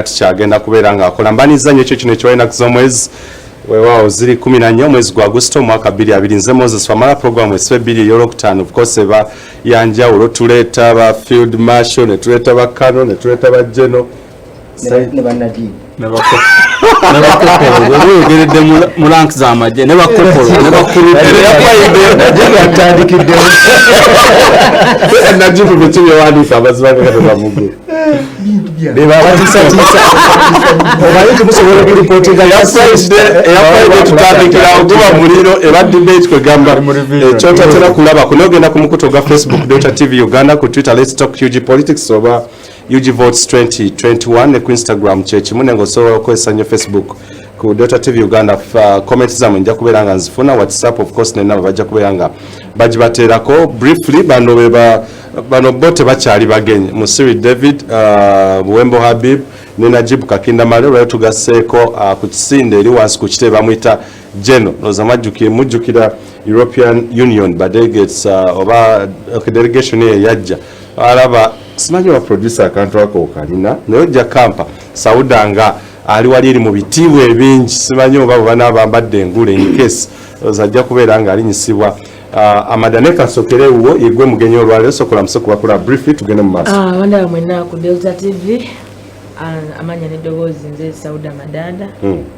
kati kyagenda kubeera ng'akola mbaniza nnyo ekyo kino ekiwainaku z'omwezi weewaawo ziri 14 omwezi gwa Augusito omwaka 2020 nze Moses Famala program esibe 2 ey'olwokutaano of course eba yanjawulo tuleeta ba field marshal ne tuleeta ba kano ne tuleeta ba geno ne bannadi nebakogeredde mu rank z'amagye ne bakopolo ne bakuluteyatandikidde najibu bekibyewandiika amazimagagatebamugu omanyi tumusobola okuripootinga eyafaide tutandikira oguba muliro eba debate kwegamba ekyotatera kulaba kunogenda ku mukutu gwa Facebook Dota TV Uganda, ku Twitter Let's Talk UG Politics oba UG Votes 2021 ne ku Instagram kyekimu nenga osobola okukozesa nnyo Facebook ku Dota TV Uganda. Comments zamwe nja kubeera nga nzifuna, WhatsApp of course nenabo bajja kubeera nga bagibateerako briefly. Bano bote bakyali bagenyi Musiri David, Buwembo Habib ne Najib Kakinda Male lwayo tugaseeko ku kisinde eri wansi ku kitebe bamuyita Geno noza mujjukira European Union delegates oba delegation yajja alaba simanyi wa producer akantu ako kalina naye Kampa Sauda nga ali wali eri mu bitiibwa ebingi simanyi oba banabambadde engule in case ozajja kubeera nga alinyisibwa. Amadane kasokere uwo igwe mugenyo olwaleero sokola musoko bakula briefly tugende mu maaso. Wanda mwena ku Delta TV amanya nedoboozi nze Sauda Madanda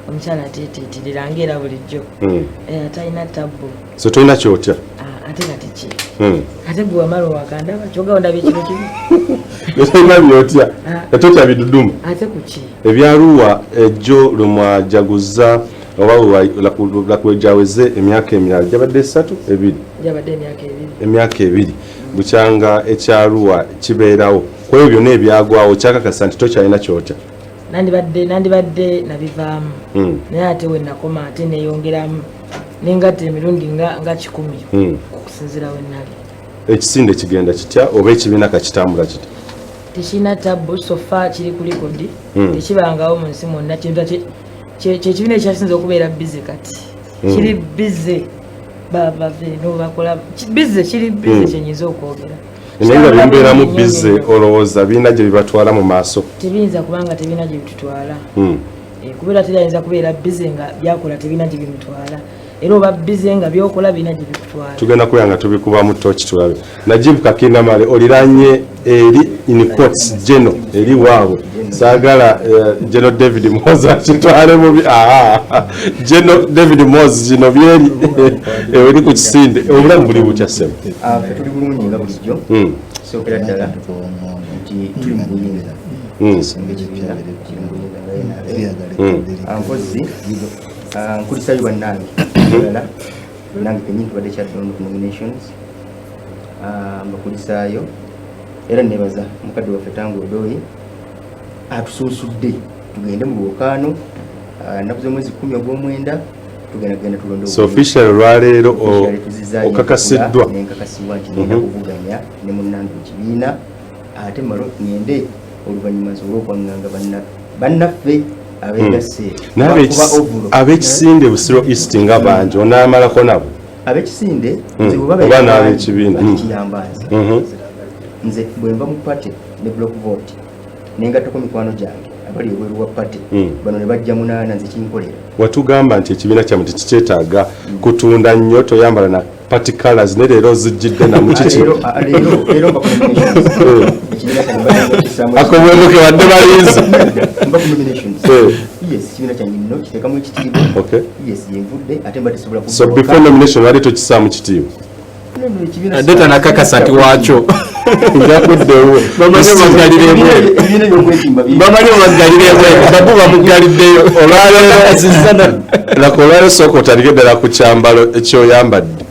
omukyala atetiitirira bulijjo atalina tabbu so tolina kyotya ate kati ki ate gwe wamala wakandaba kyoga ondabye kino kimu tolina byotya etotya bidudumu ate kuki ebyaluwa ejjo lumwajaguza oba lakwejaweze emyaka emirala jabadde 3 2 jabadde emyaka 2 bukyanga ekyaluwa kibeerawo kwa ebyo byonna ebyagwawo kyakakasa nti tokyalina kyotya nandibadde nabivaamu naye ate we nakoma ate neyongeramu nengatta emirundi nga 10 okusinzira we nali. Ekisinde kigenda kitya oba ekibiina kakitambula kiti tekirina tabbu sofa kiri ku likodi tekibangawo mu nsi mwonna kyekibiina ekyasinza okubeera bize kati kiri bize bakola bize kiri bize kyenyinza okwogera naye nga bimbeeramu bize olowooza biina gye bibatwala mu maaso tebiyinza kubanga tebiina gye bitutwala kubeera terayinza kubeera bize nga byakola tebiina gye bimutwala era oba bize nga byokola biina gye bikutwala. Tugenda kubeera nga tubikubamu toki tulabe. Najib Kakinda Male oliranye eri in quotes Geno eri waabwe saagala Geno David Moza kitwale mubi Geno David Moza kino byeri eri ku kisinde obulamu buli butya sema tuli bulungi nga bulijjo sookera ddala nti tuli mu buyinza mpozi nkulisayo bannange nange kenyini tubadde kyatulonda ku nominations mbakulisaayo era nebaza mukadde waffe Tango Odoi atusunsudde tugende mu lwokaano nnaku z'omwezi 10 ogw'omwenda tugenda tulonda so official olwaleero okakasiddwa nenkakasibwa nti ngenda kuvuganya ne munnange ekibiina ate malo ngende oluvannyuma nsobola okwaŋŋanga bannaffe ab'ekisinde Busiro East nga bangi onaamalako nabo ab'ekisinde oba n'ab'ekibiina kiyambanze nze bwe nva mu pate ne block vote nengattako mikwano gyange abali obweru wa pate bano ne bajja 8 nze kinkolera. Watugamba nti ekibiina kyamu tekikyetaaga kutunda nnyo toyambala na party colors ne leero zijjidde na mukiki akomwemuke wadde balinza mba ku nominations yes kibiina kyange nno kiteekamu ekitiibwa yes yenvudde ate mba tesobola so before nomination wali tokisaamu kitiibwa adeta nakakasa nti wakyo njakuddewo bamanye bamugalire babu bamugaliddeyo olwaleero sooka otandike ddala ku kyambalo ekyoyambadde.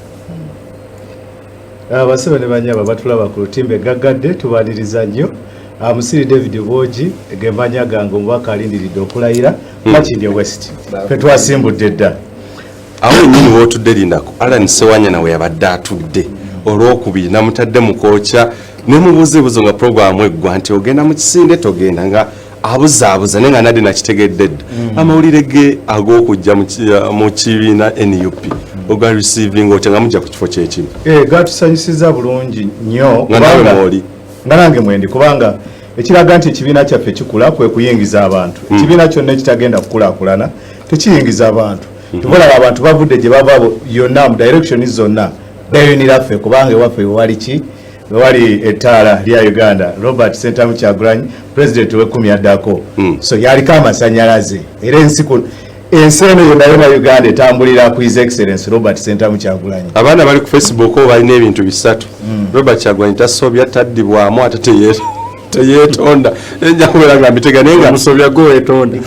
Abasibe ne banyaba batulaba ku lutimbe gaggadde tubaliriza nnyo. Musiri David Boji gemanya gange omubaka alindiridde okulayira Makindye West twasimbudde dda awo nnyini wootudde lindako Alan Sewanya nawe yabadde atudde olwokubiri namutadde mu kookya ne mubuzibuzo nga programu eggwa nti ogenda mu kisinde togenda nga abuzaabuza naye nga nadde nakitegedde dda amawulire ge ag'okujja mu kibiina NUP oga receiving otya nga mujja ku kifo kyekimu gatusanyusiza bulungi nnyo nga nawe mwoli nga nange mwendi kubanga ekiraga nti ekibiina kyaffe kikula kwe kuyingiza abantu. Ekibiina kyonna ekitagenda kukulaakulana tekiyingiza abantu. Tubalaba abantu bavudde gye bava yonna mu direction zonna dayinira ffe kubanga ewaffe wali ki wali ettaala lya Uganda Robert Sentamu Kyagulanyi president we10 addako. So yaliko amasanyalaze era ensi eno yonna Uganda etambulira ku His Excellency Robert Sentamu Kyagulanyi. Abaana bali ku Facebook balina ebintu bisatu. Robert Kyagulanyi tasobya taddibwamu ate teyeetonda enjawula nga mbiteganenga omusobya gwe weetonda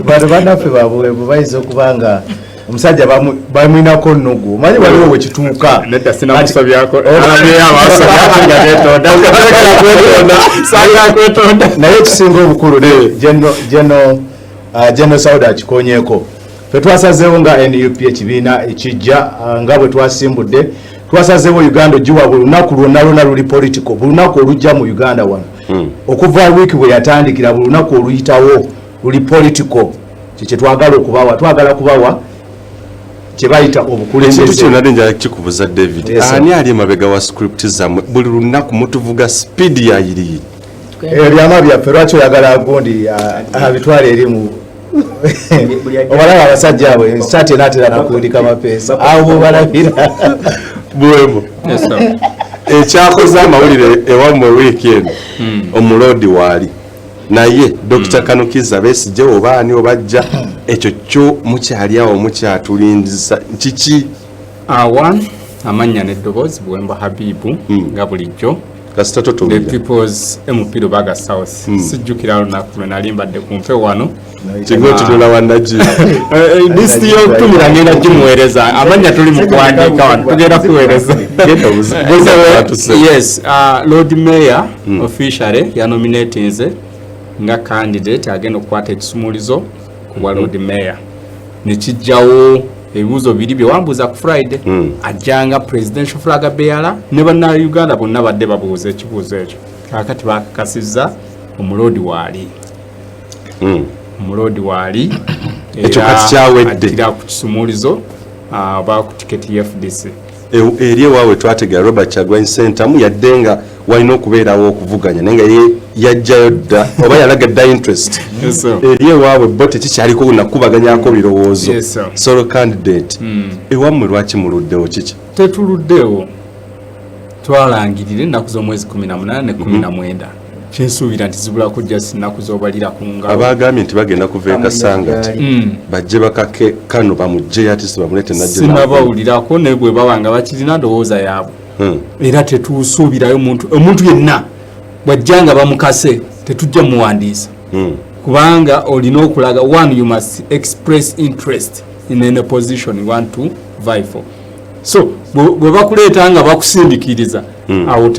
bano bannaffe babuweevu bayinza okuba nga omusajja bamwinako nnugu omanyi waliwo wekituuka nedda sinamusobyako naye ekisinga obukulu General Sauda akikonyeeko ffe twasazeewo nga NUP ekibiina ekijja nga bwe twasimbudde twasazeewo Uganda ogiwa buli lunaku lwonna luli political buli lunaku olujja mu Uganda wano okuva wiiki bwe yatandikira buli lunaku oluyitawo luli political kye twagala okubawa twagala kubawa kye bayita obukulembeze. Ekintu kyonna njagala kikubuuza David, ani ali emabega wa script zammwe buli lunaku mutuvuga speed ya yiri ebyama byaffe lwaki oyagala gundi abitwala erimu obalaba abasajja abo saati enaatera nakuwulika mapeesa awo balabira bwemo ekyakoze amawulire ewammwe wiiki eno omuloodi waali naye Dr. Kanukiza Besigye oba ani obajja ekyo kyo mukyali awo mukyatulindiza kiki awan amanya n'eddoboozi Buwemba Habibu nga bulijjo kasita the totulira people's MP Lubaga South sijjukira lunaku lwe nali mbadde kumpe wano kigo kitula wannaji listi y'okutumira ngenda gimuweereza amanya tuli mu kuwandiika wano tugenda kuweereza yes Lord Mayor officially yanominatinze nga candidate agenda okukwata ekisumulizo ku bwa Lord Mayor nekijjawo ebibuuzo biri bye wambuuza ku Friday ajjanga presidential flag bearer ne banna Uganda bonna badde babuuza ekibuuzo ekyo kakati bakakasizza omuloodi waali omuloodi waali ekyo kati kyawedde ajjira ku kisumulizo oba ku tiketi ya FDC eri ewaawe twategera Robert Kyagulanyi Ssentamu yadde nga walina okubeerawo okuvuganya naye nga yajjayo dda oba yalaga interest eri ewaawe bo tekikyaliko nakubaganyako birowoozo solo candidate ewammwe lwaki muluddewo kiki tetuluddewo twalangirire ennaku z'omwezi 18 ne 19 kyensuubira nti zibula kujja sinnaku z'obalira ku ngalo abaagambye nti bagenda kuva ekasangati bajje bakake kano bamugjeyo ate sibamulete najje sinabawulirako naye bwe bawanga bakirina ndowooza yaabwe era tetusuubirayo omuntu yenna bwajjanga bamukase tetujja muwandiisa kubanga olina okulaga one you must express interest in any position you want to vie for so bwe bakuleeta nga bakusindikiriza awo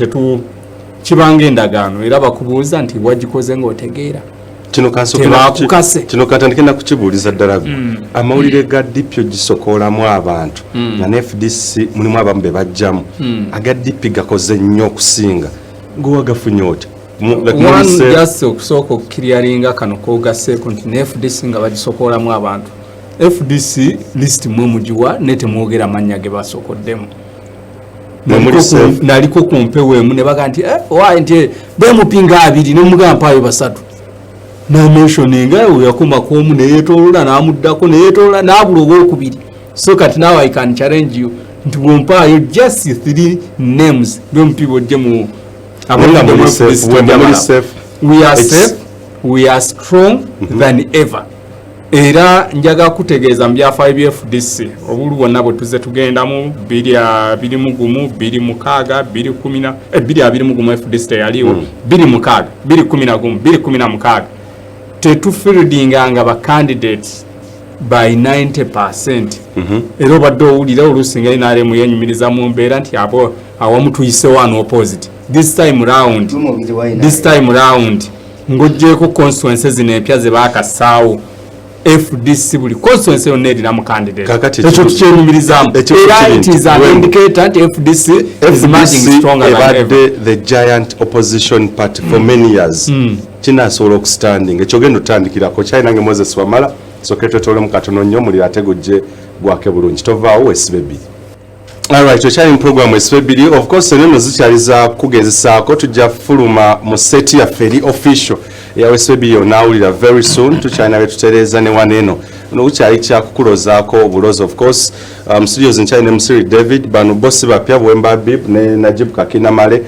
kibanga endagaano era bakubuuza nti wagikoze ng'otegeera kino katandike nakukibuuliza ddala amawulire ga DP gisokoolamu abantu nga ne FDC mulimu abamu be bajjamu aga DP gakoze nnyo okusinga ng'owagafunye otya just okusooka okukiryalinga kano koogaseeko nti ne FDC nga bagisokoolamu abantu FDC list mwe mugiwa ne temwogera mannya ge basookoddemu naliko kumpewo emu ne baga nti owaye nti bemupinga 2 ne mugampaayo 3 namentioninga yakomako omu neyeetolola namuddako neyeetolola nabula obwokubiri so kati now I can challenge you nti bwompaayo just 3 names byomupiba ojje mu we are strong than ever era njaga kutegeeza mu byafaayo bya FDC obulu bwonna bwe tuze tugendamu 21 26 20 FDC teyaliwo 26 2011 2016 tetufieldinga ba candidates by 90% era obadde owulira olusinga NRM yenyumiriza mu mbeera nti abo awamu tuyise one opposite this time round ngojjeeko constituencies zino empya ze baakasaawo FDC buli constituency yonna erina mu candidate ekyo tukyenyumirizaamu era it is an indicator nti FDC is emerging stronger than ever. The giant opposition party for many years kinasobola okustanding ekyogenda otandikirako kyalinange Moses Wamala soke twetole mu katono nnyo mulira ate gujje gwake bulungi tovaawo wesibe bbiri Alright, we're in program SB. Of course, neno zikyaliza kugezesaako tujja fuluma mu set ya Feri official ya SB yonawulira very soon tukyalina betutereeza ne waneno no ukyali kyakukulozaako obulozi. Of course studios nkyalina Musiri David bano bossi bapya Bwemba Bib ne Najib Kakinamale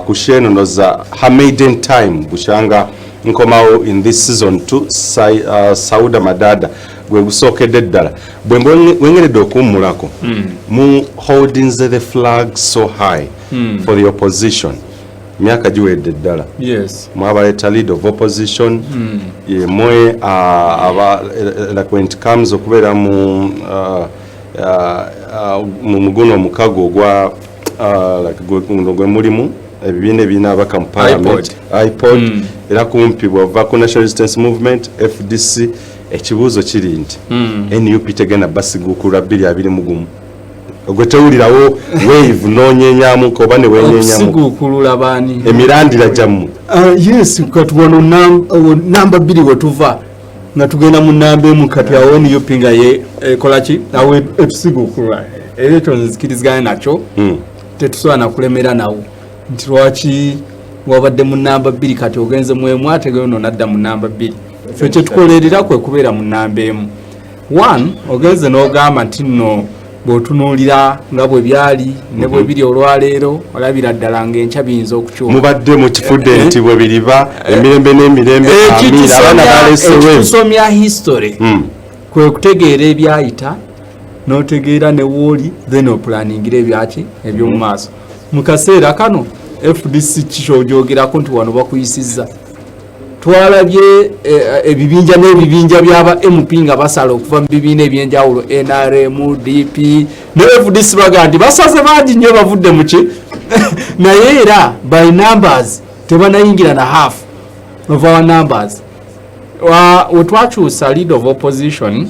kushenonoza her maiden time bushanga nkomawo in this season 2 Sauda Madada gwe gusookedde ddala bwe wengeredde okuwummulako mu holding the flag so high for the opposition myaka giwedde ddala mwabaleeta lead of opposition yemwe like when it comes okubeera mu muguno omukago ogwa gwe mulimu ebibiina ebirina abaka mu parliament iPod era kumpi bwava ku National Resistance Movement FDC ekibuuzo kiri nti NUP tegenda basiguukulwa 2021 ogwe tewulirawo wave noonyenyamu koba ne wenyenyamu bani emirandira gyamu yes katubona namba 2 wetuva nga tugenda mu namba emu kati awo NUP nga ye kolaki awo etusiguukulwa ekyo nzikiriziganya nakyo tetusobola kulemera nawo nti lwaki wabadde mu namba 2 kati ogenze mu emu ate gwe nadda mu namba 2 ffe kyetukolerera kwe kubeera mu namba emu 1 ogenze n'ogamba nti nno bw'otunuulira nga bwe byali ne bwe biri olwaleero olabira ddala ng'enkya biyinza okukyuka mubadde mu kifudde nti bwe biriba emirembe n'emirembe abaana baleesewo tusomya history kwe kutegeera ebyayita n'otegeera ne wooli then opulaningira ebyaki eby'omu maaso mu kaseera kano FDC kikyogyogerako nti wano bakuyisizza twalabye ebibinja n'ebibinja byaba MP nga basala okuva mu bibiina ebyenjawulo NRM, DP ne FDC baga nti basaze bangi nnyo bavudde mu ki naye era by numbers tebanayingira na half of our numbers wetwakyusa lead of opposition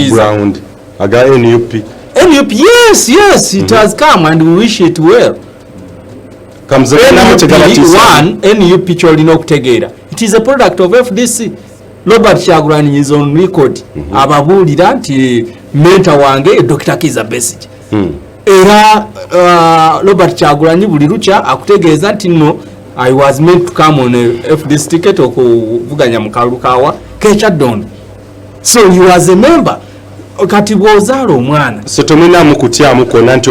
ground aga NUP yes it has come and we wish it well. NUP kyolina okutegeera it is a product of FDC. Robert Kyagulanyi is on record ababuulira nti mentor wange Dr. Kiza Besigye era Robert Kyagulanyi buli lukya akutegeeza nti no I was meant to come on a FDC ticket okuvuganya mu kalulu kawa Kechadon, so he was a member. Kati bwozaala omwana so temwinaamu kutyamu konna nti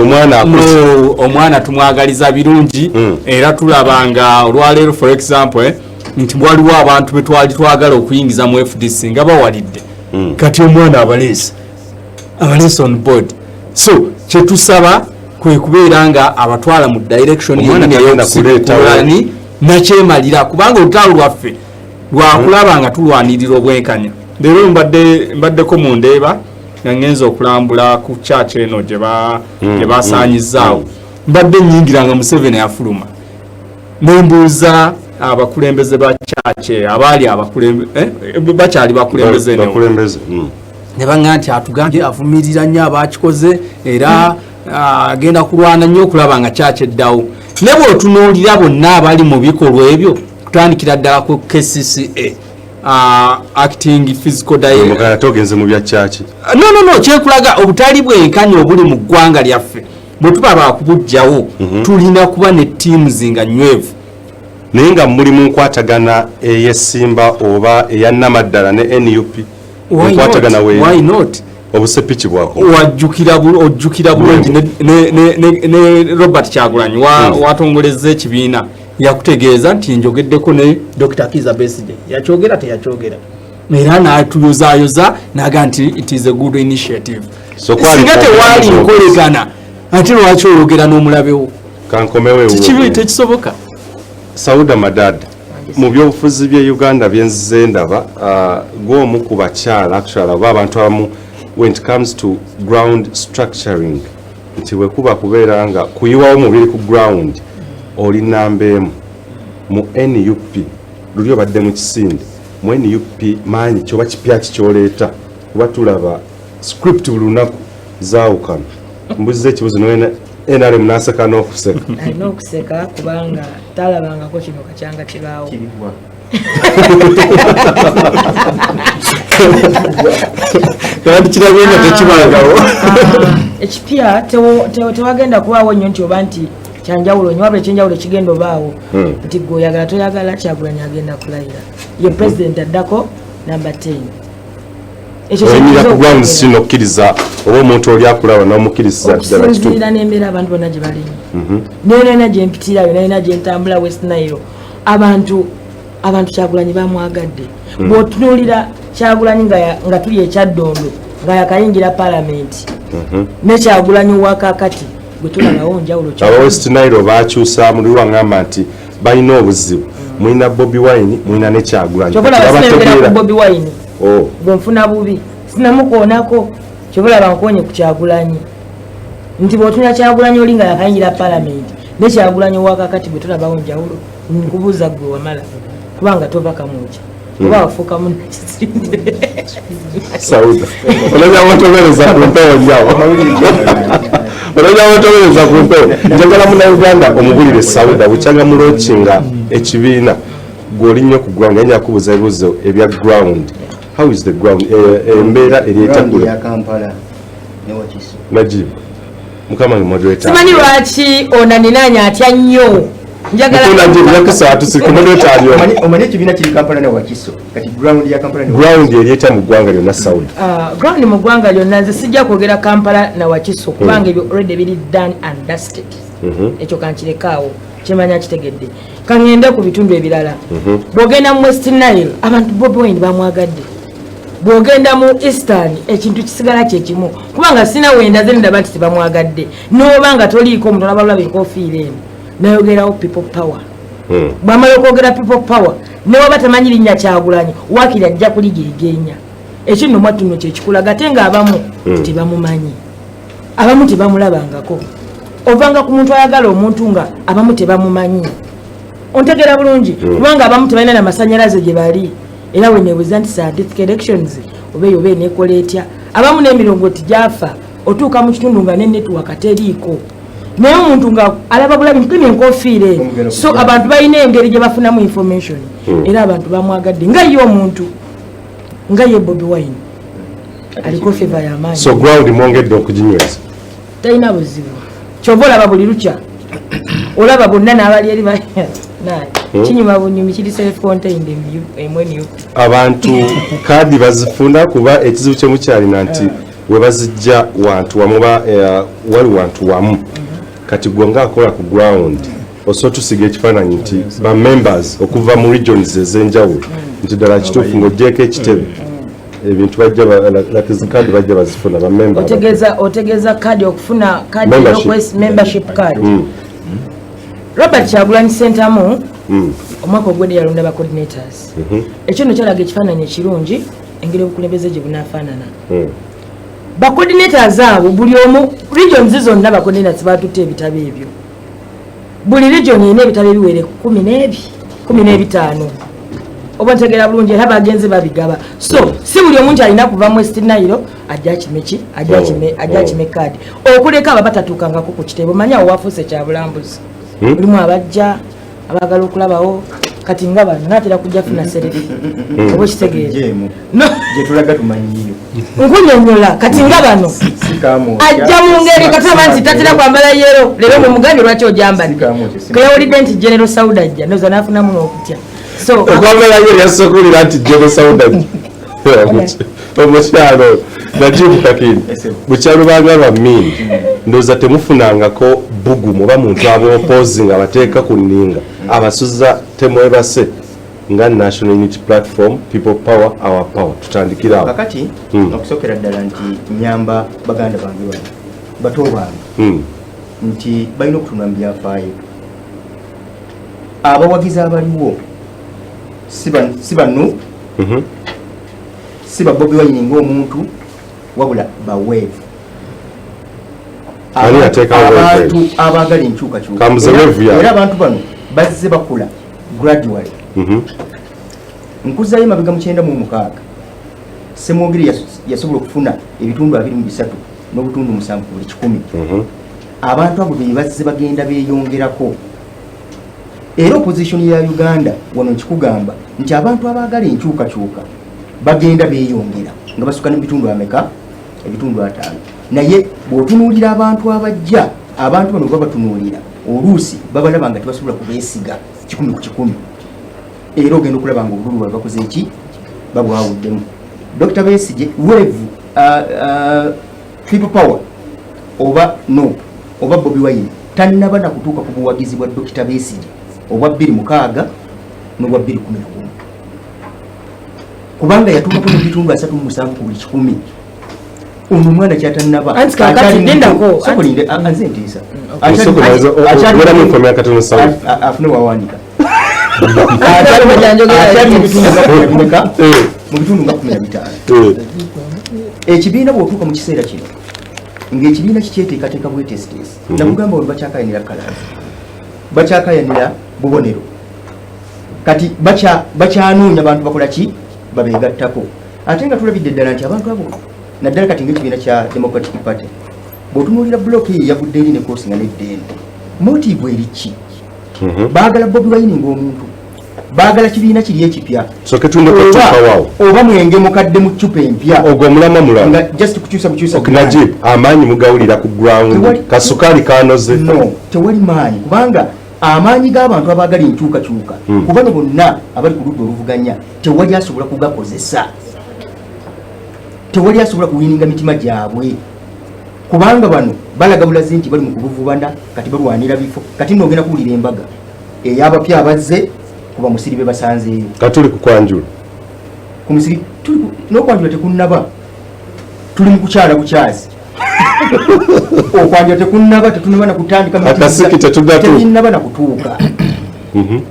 omwana tumwagaliza birungi era tulabanga olwaleero for example nti waliwo abantu betwali twagala okuyingiza mu FDC nga bawalidde kati omwana abaleese on board, so kyetusaba kwe kubeera nga abatwala mu direction y'okusikulani nakyemalira kubanga olutalo lwaffe lwakulaba nga tulwanirira obwenkanya. Leero mbaddeko mu Ndeeba ngenza okulambula ku church eno gye basaanyizaawo mbadde nnyingiranga Museveni afuluma nembuuza abakulembeze ba church abaali bakyali bakulembeze ne baŋŋamba nti atugambye avumirira nnyo abakikoze era agenda kulwana nnyo okulaba nga church eddawo ne bw'otunuulira bonna abali mu bikolwa ebyo kutandikira ddala ku KCCA acting physical diet togenze mu bya church no kyekulaga obutali bwenkanya obuli mu ggwanga lyaffe bwe tuba bakubujjawo tulina kuba ne teams nga nywevu naye nga muli mu nkwatagana eyesimba oba eyannamaddala ne NUP nkwatagana why not obusepiki bwako ojjukira bulungi ne Robert Kyagulanyi watongolezza ekibiina yakutegeeza nti njogeddeko ne Dr. Kiza Besigye yakyogera teyakyogera era n'atuyozaayoza naga nti it is a good initiative. Singa tewaali nkolegana ate lwaki oyogera n'omulabewo tekisoboka. Sauda Madada mu byobufuzi bye Uganda byenzize ndaba gw'omu ku bakyala actually aba abantu abamu when it comes to ground structuring nti bwe kuba kubeera nga kuyiwawo mubiri ku ground oli namba emu mu NUP luli obadde mu kisinde mu NUP maanyi kyoba kipya kikyoleeta kuba tulaba script buli lunaku zaawukana mbuziza ekibuzo NRM n'aseka n'okuseka alina okuseka kubanga talabangako kino kakyanga kibaawo kandi kirabye nga tekibangawo ekipya tewagenda kubaawo nnyo nti oba nti kyanjawulo nnyo wabula ekyenjawulo kigenda obaawo nti gwe oyagala toyagala Kyagulanyi agenda kulayira ye president addako number 10 oyinira ku ground sinokkiriza oba omuntu oli akulaba n'omukkiriza okusinziira n'embeera abantu bonna gye balimu nena gye mpitirayo nena gye ntambula West Nile abantu Kyagulanyi bamwagadde bw'otunuulira Kyagulanyi nga tuli ekyaddondo nga yakayingira palamenti ne Kyagulanyi wakakati bwe tulabawo njawulo aba West Nile bakyusa muliwo aŋŋamba nti balina obuzibu mulina Bobi Wine mulina ne Kyagulanyi kyobola Bobi Wine bwe nfuna bubi sinamukoonako kyobola bankonye ku Kyagulanyi nti bw'otunula Kyagulanyi oli nga yakayingira palamenti ne Kyagulanyi wakakati bwe tulabawo njawulo nkubuuza gwe wamala kubanga tova kamuki oba wafuuka munnakisinde Sauda olajja mutobereza ku mpewo nyawo olajja mutobereza ku mpewo njagala munnayuganda omugulire Sauda bukyanga mulookinga ekibiina gw'oli nnyo ku ground yanya kubuuza ebibuuzo ebya ground. How is the ground embeera eryetakkula ya Kampala ne Wakiso Najib mukama ni moderator simanyi lwaki onaninanya atya nnyo omanyi ekibiina kiri Kampala ne Wakiso kati ground ya Kampala ground eryeta mu ggwanga lyonna Saudi ground mu ggwanga lyonna nze sijja kwogera Kampala na Wakiso kubanga ebyo already biri done and dusted ekyo kankirekaawo kimanya kitegedde kaŋŋende ku bitundu ebirala bw'ogenda mu West Nile abantu Bobi Wine bamwagadde bw'ogenda mu Eastern ekintu kisigala kyekimu kubanga sina wenda ze ndaba nti tebamwagadde n'oba nga toliiko omuntu olabalaba enkofiira eno nayogerawo people power bw'amala okwogera people power newoba tamanyi linnya Kyagulanyi waakiri ajja kuligeegenya ekinno mwattuno kyekikulaga ate nga abamu tebamumanyi abamu tebamulabangako ovanga ku muntu ayagala omuntu nga abamu tebamumanyi ontegera bulungi kubanga abamu tebalina n'amasannyalaze gye bali era weneebuuza nti scientific elections oba eyo oba eneekola etya abamu n'emirongo tijaafa otuuka mu kitundu nga nenetiwaka teriiko naye omuntu nga alaba bulabi mpima enkofiira eno so abantu balina engeri gye bafunamu information era abantu bamwagadde nga ye omuntu nga ye Bobi Wine aliko feva y'amaanyi so ground mwongedde okuginyweza talina buzibu kyova olaba buli lukya olaba bonna n'abali eri kinyuma bunyumi kiri self-contained emweniyo abantu kaadi bazifuna kuba ekizibu kye mukyalina nti we bazijja wantu wamu wali wantu wamu kati gwe ng'akola ku ground osobola tusiga ekifaananyi nti ba members okuva mu regions ez'enjawulo nti ddala kituufu ng'oggyeko ekitebe ebintu kaadi bajja bazifuna ba member otegeeza kaadi okufuna kaadi membership card Robert Kyagulanyi Sentamu omwaka ogwedde yalonda ba coordinators ekyo nno kyalaga ekifaananyi ekirungi engeri obukulembeze gye bunaafaanana ba coordinators abo buli omu regions zonna ba coordinators batutte ebitabo ebyo buli region erina ebitabo ebiwere 15 oba ntegeera bulungi era bagenze babigaba so si buli omuntu alina kuva mu West Nile ajja kime kaadi okuleka aba batatuukangako ku kitebo manyi awo wafuuse kyabulambuzi mulimu abajja abagala okulabawo kati nga bano natera kujja funa serefi oba kitegeera nkunyonyola kati nga bano ajja mu ngeri kataba nti tatera kwambala yero leero mumugambye lwaki ojambadde keyawulidde nti General Sauda ajja noza nafunamu n'okutya so okwambala yero yasokulira nti General Sauda omukyalo Najibu Kakini bukyalo bagaba mini ndoza temufunangako bugumu oba muntu aba opposing abateeka ku nninga abasuza temwebase nga National Unity Platform People Power Our Power tutandikira awo kakati okusokera ddala nti nyamba baganda bange bano bato bange nti balina okutunda mu byafaayo abawagizi abaliwo si bano si ba Bobi Wine ng'omuntu wabula baweevu abantu abagala enkyukakyuka era abantu bano bazze bakula gradually nkuzayo mabega mu 96 Semwogere yasobola okufuna ebitundu 23 n'obutundu 7 buli 10 abantu abo be bazze bagenda beeyongerako era opposition ya Uganda wano nkikugamba nti abantu abagala enkyukakyuka bagenda beeyongera nga basukka n'ebitundu ameka ebitundu 5 naye bw'otunuulira abantu abajja abantu bano babatunuulira oluusi babalaba nga tebasobola kubeesiga 100 ku 100 era ogenda okulaba nga obululu bwe bakoze eki babwawuddemu. Dr. Besigye weevu people power oba no oba Bobi Wine tannaba na kutuuka ku buwagizi bwa Dr. Besigye obwa 2006 n'obwa 2011 kubanga yatuuka ku bitundu 37 ku buli 100. Ono mwana kyatannaba sokolinde anze ntiisa afune wawanika mu bitundu nga 15. Ekibiina bw'otuuka mu kiseera kino ng'ekibiina kikyeteekateeka bwetesiteesi nakugamba bwe bakyakayanira kalazi bakyakayanira bubonero kati bakyanoonya bantu bakola ki babeegattako ate nga tulabidde ddala nti abantu abo naddala kati ng'ekibiina kya Democratic Party bw'otunuulira bulooka eyo eyavudde eri nekoosinga n'eddeeni motiivu eri ki? Baagala Bobi Wine ng'omuntu baagala kibiina kiri ekipya oba mwenge mukadde mu ccupa empya ogwo mulama nga just kukyusa Najib amaanyi mugawulira ku ground kasukaali kanoze no tewali maanyi kubanga amaanyi g'abantu abaagala enkyukakyuka ku bano bonna abali ku ludda oluvuganya tewali asobola kugakozesa tewali asobola kuwininga mitima gyabwe kubanga bano balaga bulazi nti bali mu kubuvubana kati balwanira bifo kati n'ogenda kuwulira embaga ey'abapya abazze kuba musiri be basanzeeyo katuli kukwanjula ku musiri n'okwanjula tekunnaba tuli mu kukyala bukyazi okwanjula tekunnaba tetunnaba na kutandika akasiki tetunnaba na kutuuka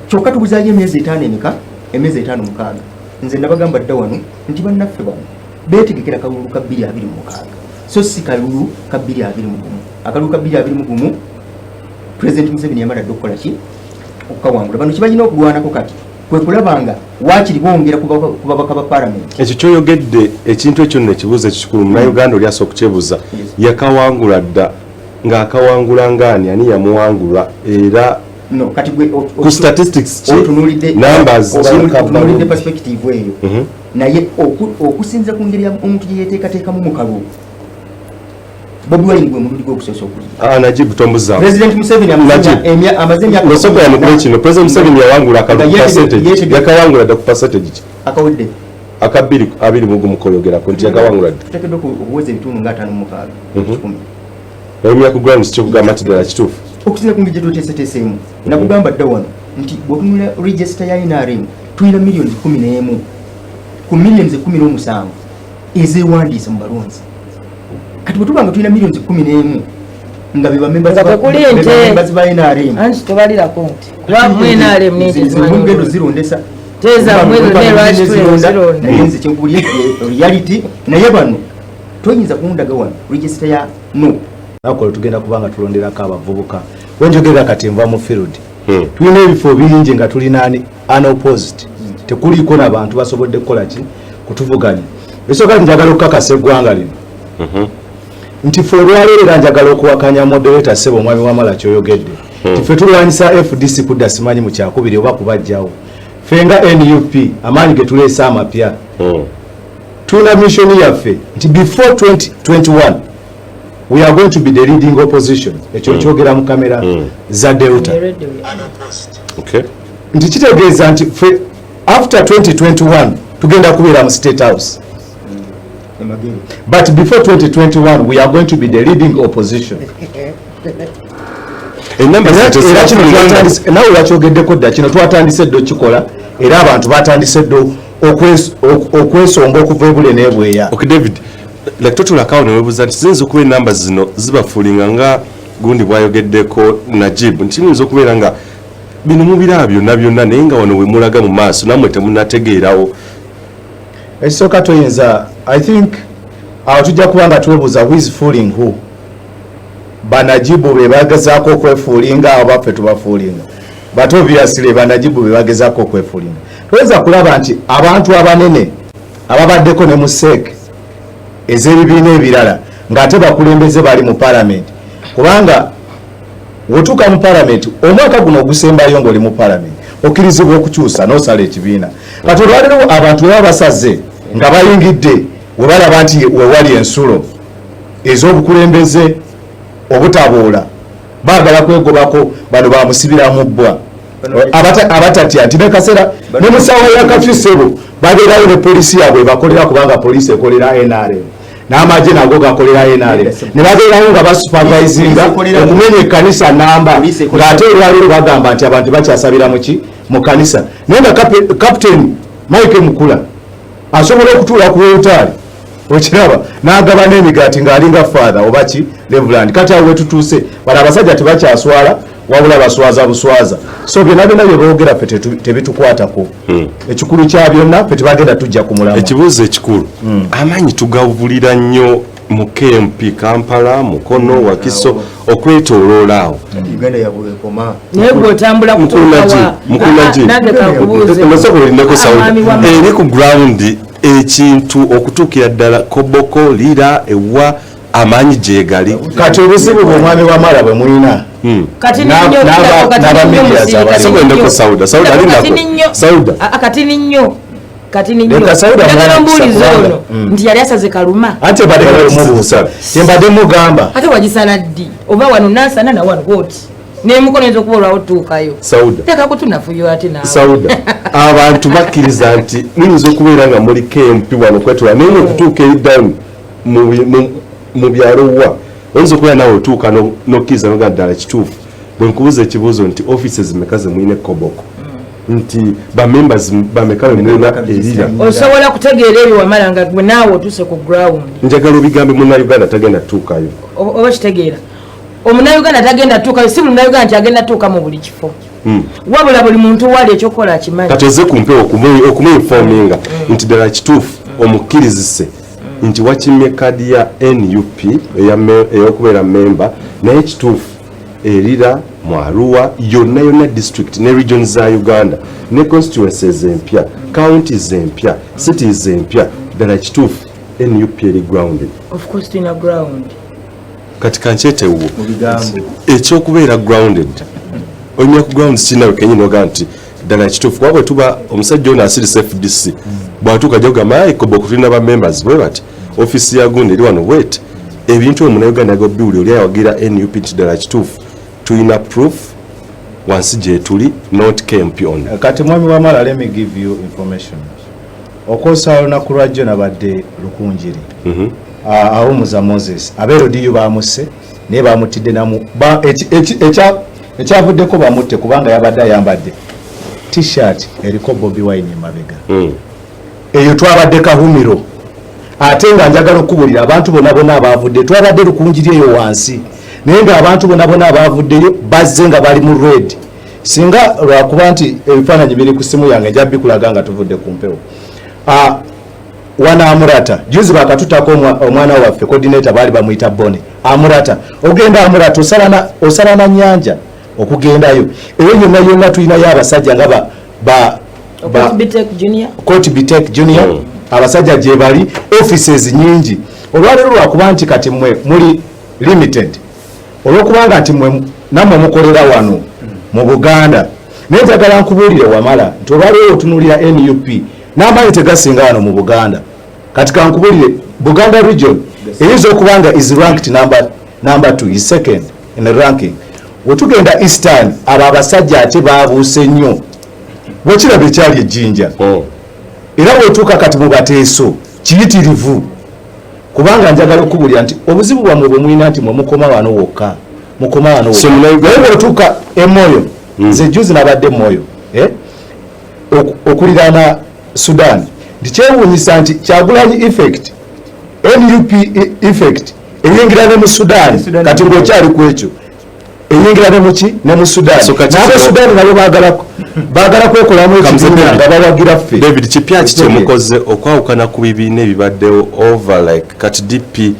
kyokka tubuzaayo emyezi 5 emeka emyezi 5 mukaaga nze nabagamba dda wano nti bannaffe bano beetegekera kalulu ka 226 so si kalulu ka 221 akalulu ka 221 President Museveni yamala dda okukola ki okukawangula bano kibalina okulwanako kati kwe kulabanga waakiri bongera ku babaka ba parliament. Ekyo kyoyogedde ekintu ekyo nno ekibuuzo ekikulu munnayuganda oli asobola okukyebuuza yakawangula dda ng'akawangula ngaani ani yamuwangulwa era no kati gwe ku statistics otunulidde numbers otunulidde perspective eyo naye okusinza ku ngeri omuntu gye yeeteekateekamu mu kalulu Bobi Wine gwe muludi gw'okusoosa okuli Najib tombuza President Museveni amaze emyaka nosoko ya mukule kino President Museveni yawangula akalulu percentage yakawangula dda ku percentage ki akawedde akabiri abiri mu gumukoyogerako nti yakawangula dda tuteekeddwa okuweza ebitundu nga 5 emyaka ground kyo kugamba nti ddala kituufu okusinza ku ngeri gye tweteeseteeseemu nakugamba dda wano nti bw'otunula register ya NRM tulina millions 11 ku millions 17 ezeewandiisa mu balonzi kati bwetubanga tulina millions 11 nga be bamembers ba NRM anti tobalirako nti kubamu NRM nezimugendo zirondesa teza mwezi ne lwaki tulironda nayenze kyekuli reality naye bano toyinza kundaga wano register ya no nakola tugenda kubanga tulonderako abavubuka wenjogerera kati nva mu field tulina ebifo bingi nga tulinani unopposed tekuliko n'abantu basobodde kukola ki kutuvuganya esooka njagala okukakasa eggwanga lino nti ffe olwaleero era njagala okuwakanya moderator ssebo omwami wamala kyoyogedde ffe tulwanyisa FDC kudda simanyi mu kyakubiri oba kubajjawo ffe nga NUP amaanyi ge tuleese amapya tulina mission yaffe nti before 2021 we are going to be the leading opposition ekyo kyogera mu kamera za Delta nti kitegeeza nti ffe after 2021 tugenda kubeera mu State House but before 2021 we are going to be the leading opposition nawe wakyogeddeko dda kino twatandise dde okikola era abantu batandise dde okwesonga okuva ebule n'ebweya David totulakawo newebuuza nti ziyinza okuba enamba zino zibafuulinga nga gundi bwayogeddeko Najib nti kiyinza okubeera nga bino mubira byonna naye nga wano we mulaga mu maaso nammwe temunategeerawo ekisooka toyinza I think awo tujja kuba nga twebuuza who is fooling who banajibu be bagezaako okwefuulinga abo baffe tubafuulinga but obviously banajibu be bagezaako okwefuulinga toyinza kulaba nti abantu abanene ababaddeko ne mu seeke ez'ebibiina ebirala ng'ate bakulembeze bali mu parliament kubanga wotuuka mu parliament omwaka guno ogusembayo ng'oli mu parliament okkirizibwa okukyusa n'osala ekibiina kati olwaleero abantu baba basaze nga bayingidde we balaba nti we wali ensulo ez'obukulembeze obutaboola baagala kwegobako bano bamusibira mu bbwa abatatya nti nekaseera ne musawo ya kafyusebo babeerayo ne polisi yaabwe bakolera kubanga polisi ekolera NRM n'amagye nago gakolera NRM ne babeerayo nga basupervisinga okumenya ekkanisa namba ng'ate olwaliro bagamba nti abantu bakyasabira mu kanisa naye nga kapiteni Mike Mukula asobola okutuula ku wewutaali okiraba n'agaba n'emigaati ng'alinga father oba ki Reverend kati awo wetutuuse bano abasajja tebakyaswala wabula baswaza buswaza so byonna byonna bye boogera ffe tebitukwatako ekikulu kya byonna ffe tebagenda tujja ku mulamwa ekibuuzo ekikulu amaanyi tugabulira nnyo mu KMP Kampala Mukono Wakiso okwetooloola awo Uganda yabwekoma naye bw'otambula kukulinagimasobolindeko Sauda eri ku ground ekintu okutuukira ddala Koboko lira ewa amaanyi gyegali kati obuzibu bw'omwami wa Mara bwe mulina katini nnyo njagala mbuuliza ono nti yali asaze kaluma ate mbadde mugamba ate wagisala ddi oba wano nansana na wano woti nemukono nza okuba olwawo tuukayo teeka kutunafuyo ate naawe Sauda abantu bakkiriza nti muyinza okubeera nga muli KMP wano kwetula naye okutuuka eriddamu mu byalo wa oyinza okubeera nawe otuuka nokkiriza noga ddala kituufu bwe nkubuuza ekibuuzo nti offices zimeka ze muyine Koboko nti bamembers bameka be mulina erira osobola kutegeera ebyo wamala nga gwe naawe otuuse ku ground njagala obigambe munnayuganda tagenda tuukayo oba kitegeera omunnayuganda tagenda tuukayo si munnayuganda nti agenda tuuka mu buli kifo wabula buli muntu wali ekyokukola akimanyi kati ozze kumpewo okumuinfominga nti ddala kituufu omukkirizise nti wakimye kadi ya NUP eyokubeera memba naye kituufu erira mu Arua yonna district ne regions za Uganda ne constituencies empya counties empya cities empya ddala kituufu NUP eri grounded of course tuna ground kati kankyetewuo ekyokubeera grounded oyina ku ground kinawe kenyini oga nti ddala kituufu wabwe tuba omusajja ono asirisa FDC bwatuuka ajja kugamba Koboko tulina ba members bwe bati ofisi ya gundi eri wano wet ebintu omunnayuganda yagobiwuli oli awagira NUP nti ddala kituufu tuyina proof wansi gye tuli not KMP on kati mwami wa Mara let me give you information okosa olunaku lwajjo nabadde Lukunjiri awumuza Moses abeerodiyo bamusse naye bamutidde namu ekyavuddeko bamutte kubanga yabadde ayambadde t-shirt eriko Bobi Wine emabega eyo twabadde Kahumiro ate nga njagala okubulira abantu bonna abavudde twabadde Lukunjiri eyo wansi naye nga abantu bonna abavuddeyo bazze nga bali mu red singa lwakuba nti ebifaananyi biri ku simu yange nja bikulaga nga tuvudde ku mpewo wana Amurata juzi bakatutako omwana waffe coordinator bali bamuyita Bone Amurata ogenda Amurata osalana nyanja okugendayo eyo yonna tulinayo abasajja nga Court Bitek Junior abasajja gye bali offices nyingi olwaliro lwakuba nti kati mwe muli limited olwokubanga nti mwe namwe mukolera wano mu Buganda naye njagala nkubuulire Wamala nti olwaliro otunulira NUP n'amaanyi tegasinga wano mu Buganda kati kankubulire Buganda region eyinza okubanga is ranked number 2 is second in the ranking wetugenda Eastern abo abasajja ate babuuse nnyo bwekiraba ekyali ejjinja era bwetuuka kati mu bateeso kiyitirivu kubanga njagala okubulira nti obuzibu bwamwe bwe mulina nti mwe mukoma wano wokka naye bwetuuka Emoyo nze juzi nabadde Emoyo okuliraana Sudan ndikyewuunyisa nti Kyagulanyi effect NUP effect eyingira ne mu Sudan kati ng'okyali ku ekyo eyingira ne muki ne mu Sudan n'ab'e Sudan nabo baagala kwekolamu ekibiina nga bawagira ffe David kipyaki kyemukoze okwawukana ku bibiina ebibaddewo over like kati DP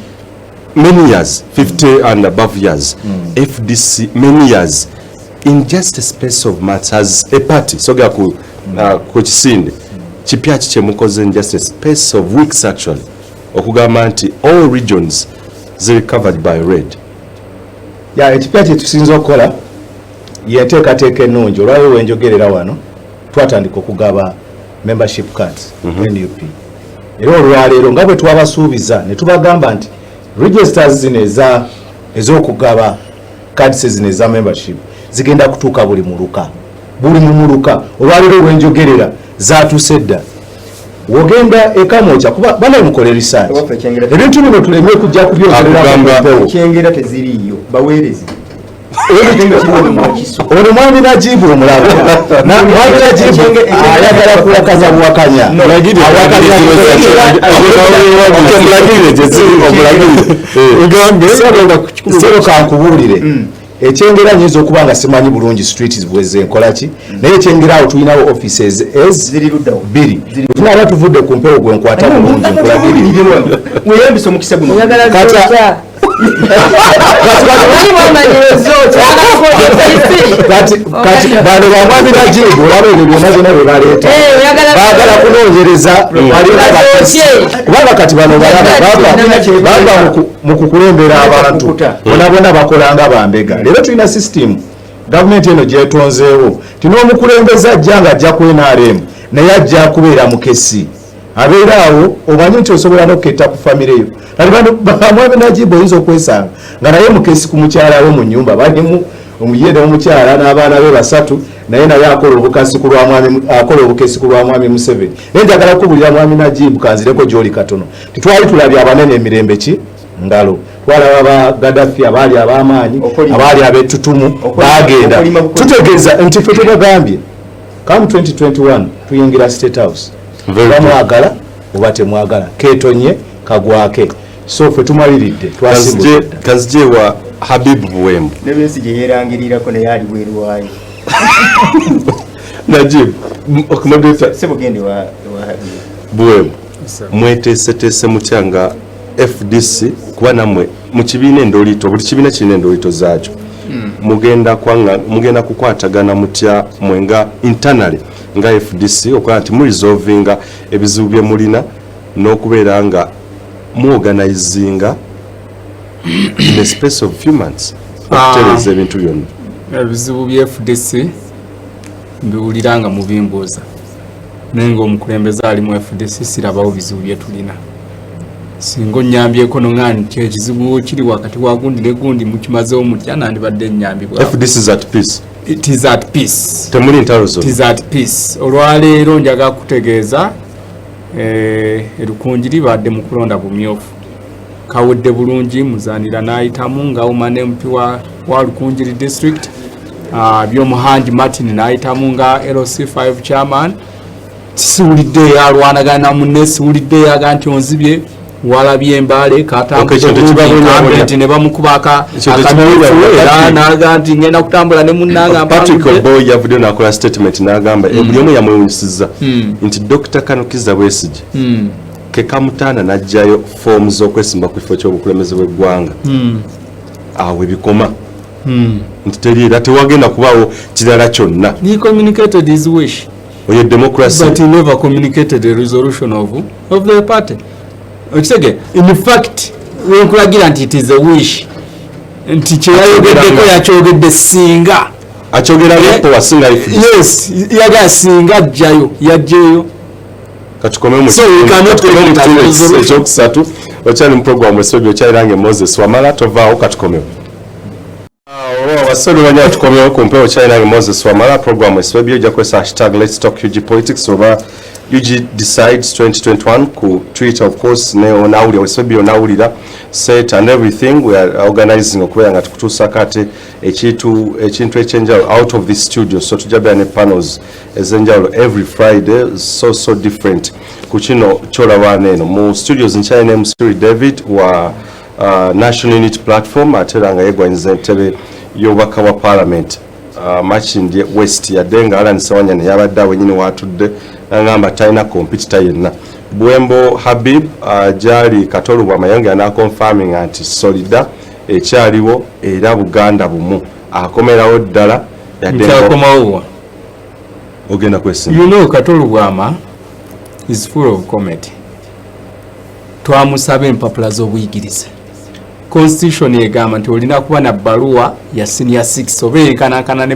many years 50 and above years FDC many years in just a space of months as a party soga ku kisinde kipyaki kyemukoze in just a space of weeks actually okugamba nti all regions they covered by red ekipya kyetusinza okukola yenteekateeka ennungi olwayo wenjogerera wano twatandika okugaba membership cards NUP era olwaleero nga bwe twabasuubiza ne tubagamba nti registers zino ez'okugaba cards zino eza membership zigenda kutuuka buli muluka olwaliro lwenjogerera zatuuse dda wogenda ekamoca kuba banamukola research ebintu bino tuleme kujja kubyogererakyengera teziriyo baweerezi ono mwami Najibu omulabo mwami Najibu ayagala kuwakaza buwakanya sebo kankubuulire ekyengera nyinza okuba nga simanyi bulungi street bweze nkolaki naye ekyengera awo tulinawo offices bbiri tunaba tuvudde ku mpewo gwe nkwata bulungi weyambisa omukisa guno kati bano bamwami Najibu olaba ebyo byonna byonna bye baleeta baagala kunoonyereza kubanga kati bano baba mu kukulembera abantu bonabona bakola nga bambega. Leero tulina system gavumenti eno gyetonzeewo ti n'omukulembeze ajja nga ajja ku NRM naye ajja kubeera mukesi abeera awo omanyi nti osobola n'okuketta ku famire yo bamwami Najibu oyinza okwesanga nga naye mukesi ku mukyala we mu nnyumba balimu omuyende w'omukyala n'abaana be basatu naye naye akola obukesi ku lwa mwami Museveni. Naye njagala kubulira mwami Najibu kanzireko gy'oli katono titwali tulabye abanene emirembe ki ngalo twalaba ba Gaddafi abaali ab'amaanyi abaali ab'ettutumu baagenda tutegeeza nti ffe tubagambye come 2021 tuyingira State House bamwagala oba temwagala keetonye kagwake so ffe tumaliridde kazjewa Habib Buwembu nebesi gye yeerangirirako naye ali bweru waayo Najibu okumodeta sebugende wa Habib Buwembu mweteeseteese mutya nga FDC kuba namwe mu kibiina endolito buli kibiina kirina endolito zaakyo mugenda kukwatagana mutya mwenga internally nga FDC okuba nti muresolvinga ebizibu bye mulina n'okubeera nga muorganizinga in a space of few months okutereeza ebintu byonna ebizibu bya FDC mbiwulira nga mubimbuuza naye ng'omukulembeze ali mu FDC sirabawo bizibu bye tulina singa onnyambyeko nongani kyekizibu kiri wakati wa gundi ne gundi mukimazeewo mutya nandibadde ennyambibwa FDC is at peace. It is at peace. Temuli ntalo zo. It is at peace. Olwaleero njaga kutegeeza erukunjiri badde mu kulonda bumyofu kawedde bulungi muzanira n'ayitamu ng'awuma n'empi wa Lukunjiri district by'omuhanji Martin n'ayitamu nga LC5 chairman siwulidde yalwanagana munne siwulidde yaga nti onzibye walabye embale katambuleti ne bamukubaka akamyufu naga nti ngenda kutambula ne munnanga Patrick Oboy yavudde n'akola statement n'agamba buli omu yamwewunyisizza nti Dr. Kanukiza Besigye ke kamutaana n'ajjayo foomu z'okwesimba ku kifo ky'obukulembeze bw'eggwanga awo ebikoma nti teriera tewagenda kubaawo kirala kyonna. He communicated his wish. Oyo democracy. But he never communicated the resolution of the party. In fact, wenkulagira nti it is a wish. Nti kyeyayogeddeko yakyogedde singa. Akyogera lepo wasinga ifu. Yes, yaga singa ajjayo, yajjeyo. Katukome mu. So we cannot take it eky'okusatu okyali mu program esobyo okyayirange Moses Wamala tovaawo katukomewo. Wasolo wanya tukomyewo ku mpewo kyayirange Moses Wamala program esobyo ojja kwesa hashtag let's talk UG politics oba UG decides 2021 ku Twitter of course ne onawulira wesobyo onawulira set and everything we are organizing okubeera nga tukutuusa kati ekintu ekyenjawulo out of this studio so tujja ne panels ez'enjawulo every Friday so different ku kino kyolabana eno mu studios nkyalina Musiri David wa National Unity Platform ate era nga yeegwanyiza entebe y'obubaka bwa Parliament Makindye West yadde nga Alan Sewanyana yabadde awenyini watudde ngamba talina kompyuta yenna. Buwembo Habib jali Katolu Bwamayonge anakonfirming nti Solida ekyaliwo era Buganda bumu akomerawo ddala yadde ogenda kwesima. You know Katolu Bwama is full of comedy. Twamusaba empapula z'obuyigirize. Constitution egamba nti olina kuba na bbaluwa ya senior 6 oba enkanankana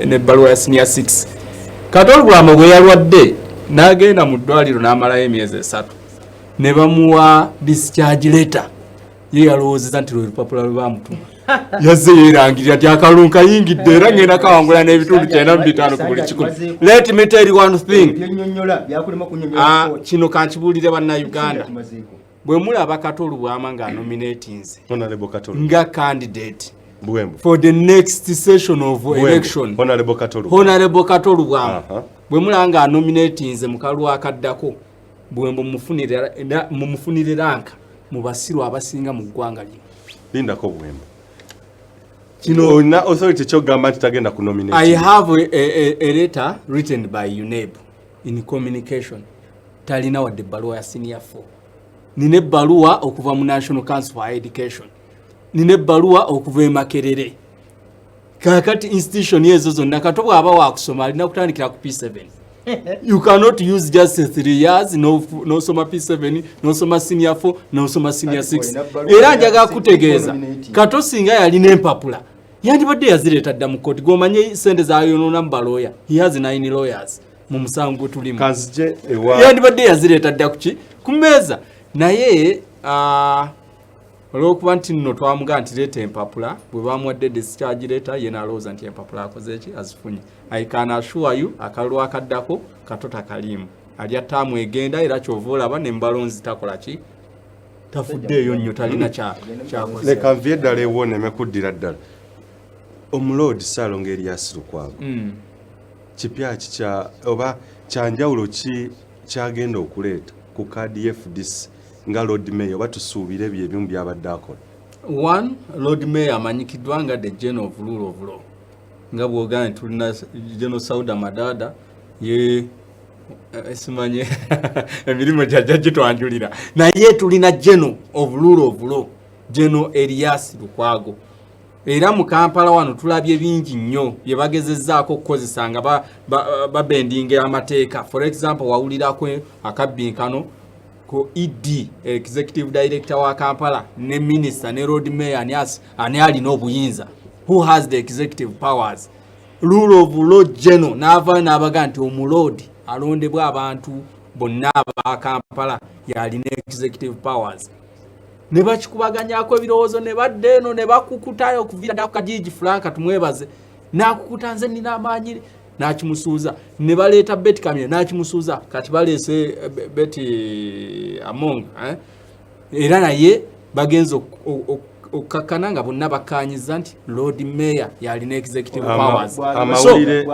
ne bbaluwa ya senior 6. Katolu Bwama bwe yalwadde n'agenda mu ddwaliro n'amalayo emyezi 3 ne bamuwa discharge letter ye yalowoozeza nti lwe lupapula lwe bamutuma yazze yeerangirira nti akalulu kayingidde era ngenda kawangula n'ebitundu 95 ku buli kikumi. Let me tell you one thing. Kino kankibuulire bannayuganda, bwe mulaba Katolu Bwama nga nominatinze nga candidate for the next session of election, Honorable Katolu Bwama bwe mulaba nga nominatinze mu kalulu akaddako, Buwembo mumufunire ranka mu basiru abasinga mu ggwanga lino. Lindako Buwembo. Kino na authority kyogamba nti tagenda ku nominate. I have a letter written by UNEB in communication. Talina wadde ebbaluwa ya senior 4. Nina ebbaluwa okuva mu National Council for Education. Nina ebbaluwa okuva e Makerere. Kakati institution ezo zonna Kato bw'aba waakusoma alina kutandikira ku P7. You cannot use just 3 years no soma P7 no soma senior 4 no soma senior 6. Era njaga kutegeeza Kato singa yalina empapula yandibadde yazireeta dda mu kkooti gomanye sente zaayonoona mu balooya. He has 9 lawyers mu musango tulimu. Kanzije ewa Yandibadde yazireeta dda ku mmeeza naye olw'okuba nti nno twamugaa nti leeta empapula bwe bamuwadde discharge letter ye n'alowooza nti empapula akoze ki azifunye. I can assure you akalulu akaddako Kato takaliimu alya ttaamu egenda era kyova olaba n'embalonzi takola ki tafuddeeyo nnyo talina kyakoze. Leka nvye eddala ewoneme kuddira ddala Omuloodi Ssaalongo Erias Lukwago kipya kikya oba kyanjawulo ki kyagenda okuleeta ku kaadi FDC nga Lord Mayor batusuubire bye ebimu byabadde akola. One, Lord Mayor amanyikiddwa nga the General of Rule of Law. Nga bw'ogamba nti tulina General Sauda Madada ye simanye emirimu gyajja gitwanjulira naye tulina General of Rule of Law General Erias Lukwago. Era mu Kampala wano tulabye bingi nnyo bye bagezezzaako okukozesa nga babendinga amateeka. For example wawulirako akabbinkano ko ED Executive Director wa Kampala ne Minister ne Road Mayor ani alina obuyinza. Who has the executive powers? Rule of Law General n'ava n'abaga nti Omuloodi alondebwa abantu bonna aba Kampala yalina executive powers. Ne bakikubaganyako ebirowoozo ne badde eno ne bakukutayo okuvira ddako Kajiji Frank tumwebaze n'akukuta nze nina amaanyi n'akimusuuza ne baleeta Betty Kamya n'akimusuuza kati baleese Betty Among era naye bagenze okakkana nga bonna bakkaanyiza nti Lord Mayor yalina executive powers. Amawulire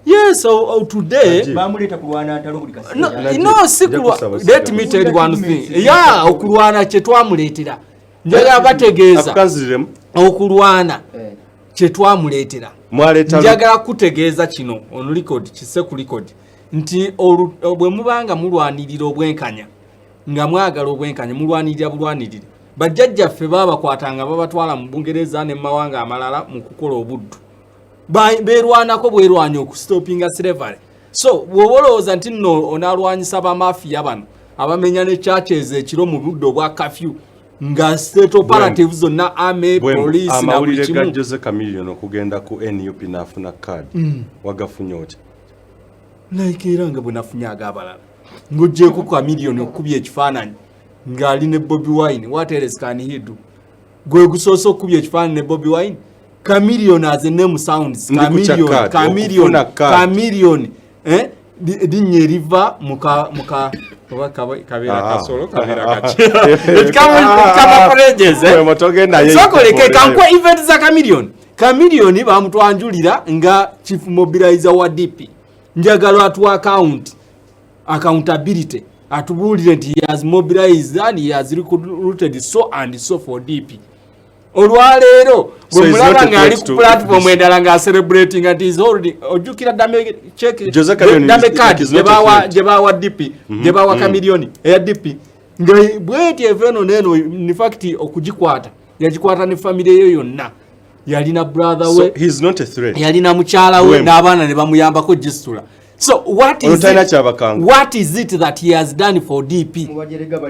Yes, so today bamuleta kulwana ntalo buli kasi. No, sikulwa. Let me tell you one thing. Yeah, okulwana kye twamuleetera. Njaga bategeeza. Akaziremu Okulwana kye twamuleetera. Njagala kutegeeza kino on record kise ku record nti bwe mubanga mulwanirira obwenkanya nga mwagala obwenkanya mulwanirira bulwanirire. Bajjajjaffe babakwatanga babatwala mu Bungereza ne mawanga amalala mu kukola obuddu. Berwanako bwerwanya okustopinga slavery. So bw'olowooza nti nno onalwanyisa bamafiya bano abamenya ne churches ekiro mu budde obwa curfew nga state operatives zonna army police na amawulire buli ga kimu. Jose Chameleon okugenda ku NUP n'afuna card wagafunye oti Like era nga bwe nafunye ag'abalala ng'oggyeko Chameleon okubya ekifaananyi ng'ali ne Bobi Wine. What else can he do? Gwe gusoose okubya ekifaananyi ne Bobi Wine. Chameleon as a name sounds. Chameleon. Dinye riva muka kabera kasolo kabera kachi. It kama pages Sokoleke kankwa event za Chameleon. Chameleon bamutwanjulira nga chief mobilizer wa DP. Njagala atu accountability. Atubulire nti he has mobilized and he has recruited so and so for DP. Olwaleero bwe mulaba ng'ali ku platform endala nga celebrating and is already ojjukira dame check dame card gye bawa DP gye bawa Chameleon eya DP nga bweti eveno neno in fact okugikwata yagikwata ne family ye yonna yalina brother we. So he's not a threat. Yalina mukyala we n'abaana ne bamuyambako gisitula. So what is it that he has done for DP?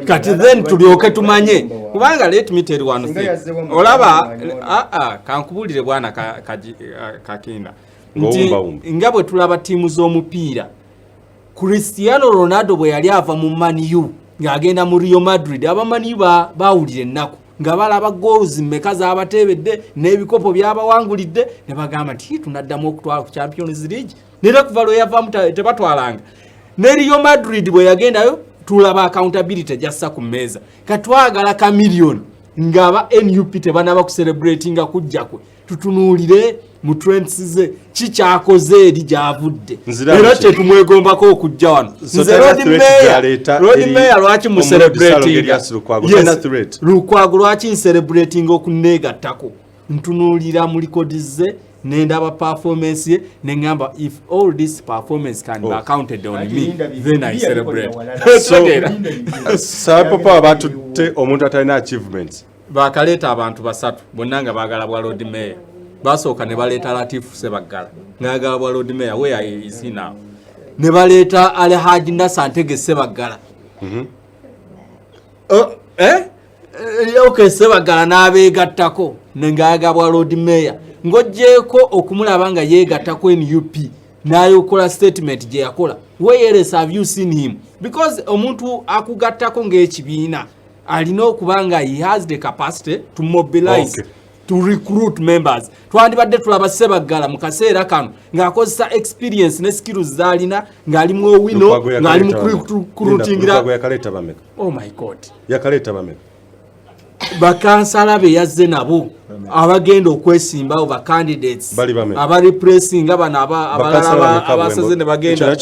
Kati then tulioke tumanye. Kubanga let me tell you one thing. Olaba kankubulire bwana kakinda. Nga bwe tulaba tiimu z'omupiira. Cristiano Ronaldo bwe yali ava mu Man U ng'agenda mu Real Madrid abamanyi baawulira ennaku nga balaba goals mmeka z'abateebedde n'ebikopo by'abawangulidde ne bagamba nti tunaddamu okutwala ku Champions League nera kuva lwe yavaamu tebatwalanga ne Real Madrid bwe yagendayo tulaba accountability jassa ku mmeeza katwagala ka million ngaba NUP tebanaba ku celebratinga kujja kwe tutunuulire mu trends ze kikyakoze eri gyavudde era tetumwegombako okujja wano nze road mayor lwaki mu celebrating Lukwago lwaki celebrating okuneegattako ntunuulira mu records ze nendaba performance ye nengamba if all this performance can be accounted on me then I celebrate so papa batutte omuntu atalina achievements bakaleeta abantu basatu bonna nga baagala bwa road mayor basooka ne baleeta Latifu Sebaggala ng'ayagala bwa road mayor where is he now ne baleeta Alhaji Nasantege Sebaggala okay Sebaggala n'abeegattako ng'ayagala bwa road mayor ng'oggyeko okumulaba nga yeegattako NUP n'ayokola statement gye yakola where else have you seen him because omuntu akugattako ng'ekibiina alina okuba nga he has the capacity to mobilize to recruit members twandibadde tulaba Sebaggala mu kaseera kano ng'akozesa experience ne skills z'alina ng'ali mu owino ng'ali mu recruitingira oh my god yakaleeta bameka bakansala be yazze nabo abagenda okwesimbawo ba candidates abarepressing abana abalala abasaze ne bagenda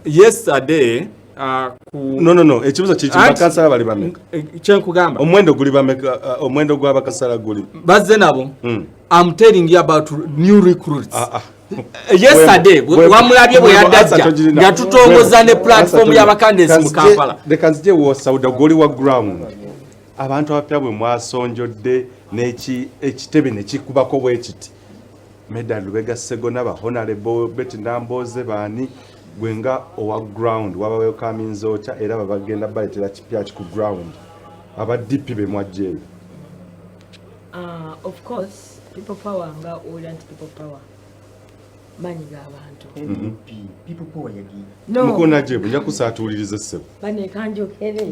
yesterday no ekibuzo kiki bakansala bali bameka kyenkugamba omwendo guli bameka omwendo gw'abakansala guli bazze nabo I'm telling you about new recruits yesterday wamulabye bwe yadajja nga tutongoza ne platform y'abakandidates mu Kampala dekanzije wo sauda goli wa ground abantu abapya bwe mwasonjodde ekitebe ne kikubako bwekiti Medal Lubega Segona ba Honorable Betty Ndamboze bani gwenga owa ground waba welcoming zocha era babagenda baletera kipya ku ground aba DP be mwajje of course people power nga orient people power manyi abantu people power yagi no mukona je bunja kusatulirize sebo bane kanjogere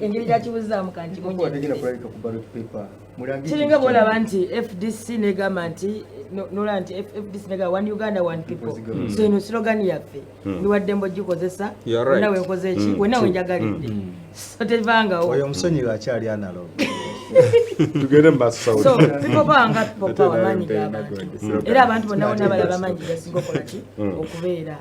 engeri jakibuzamu kanti munye ategera kulabika ku ballot paper mulangi kiringa bolaba nti FDC negamba nti nola nti FDC nega one Uganda one people so ino slogan yaffe ni wadde mbogikozesa nawe nkoze ki wenawe njagalidde so tevanga oyo musonyiga akyali analog tugende mbasa so people banga people manyi g'abantu era abantu bonna bonna balaba manyi gasinga okola ki okubeera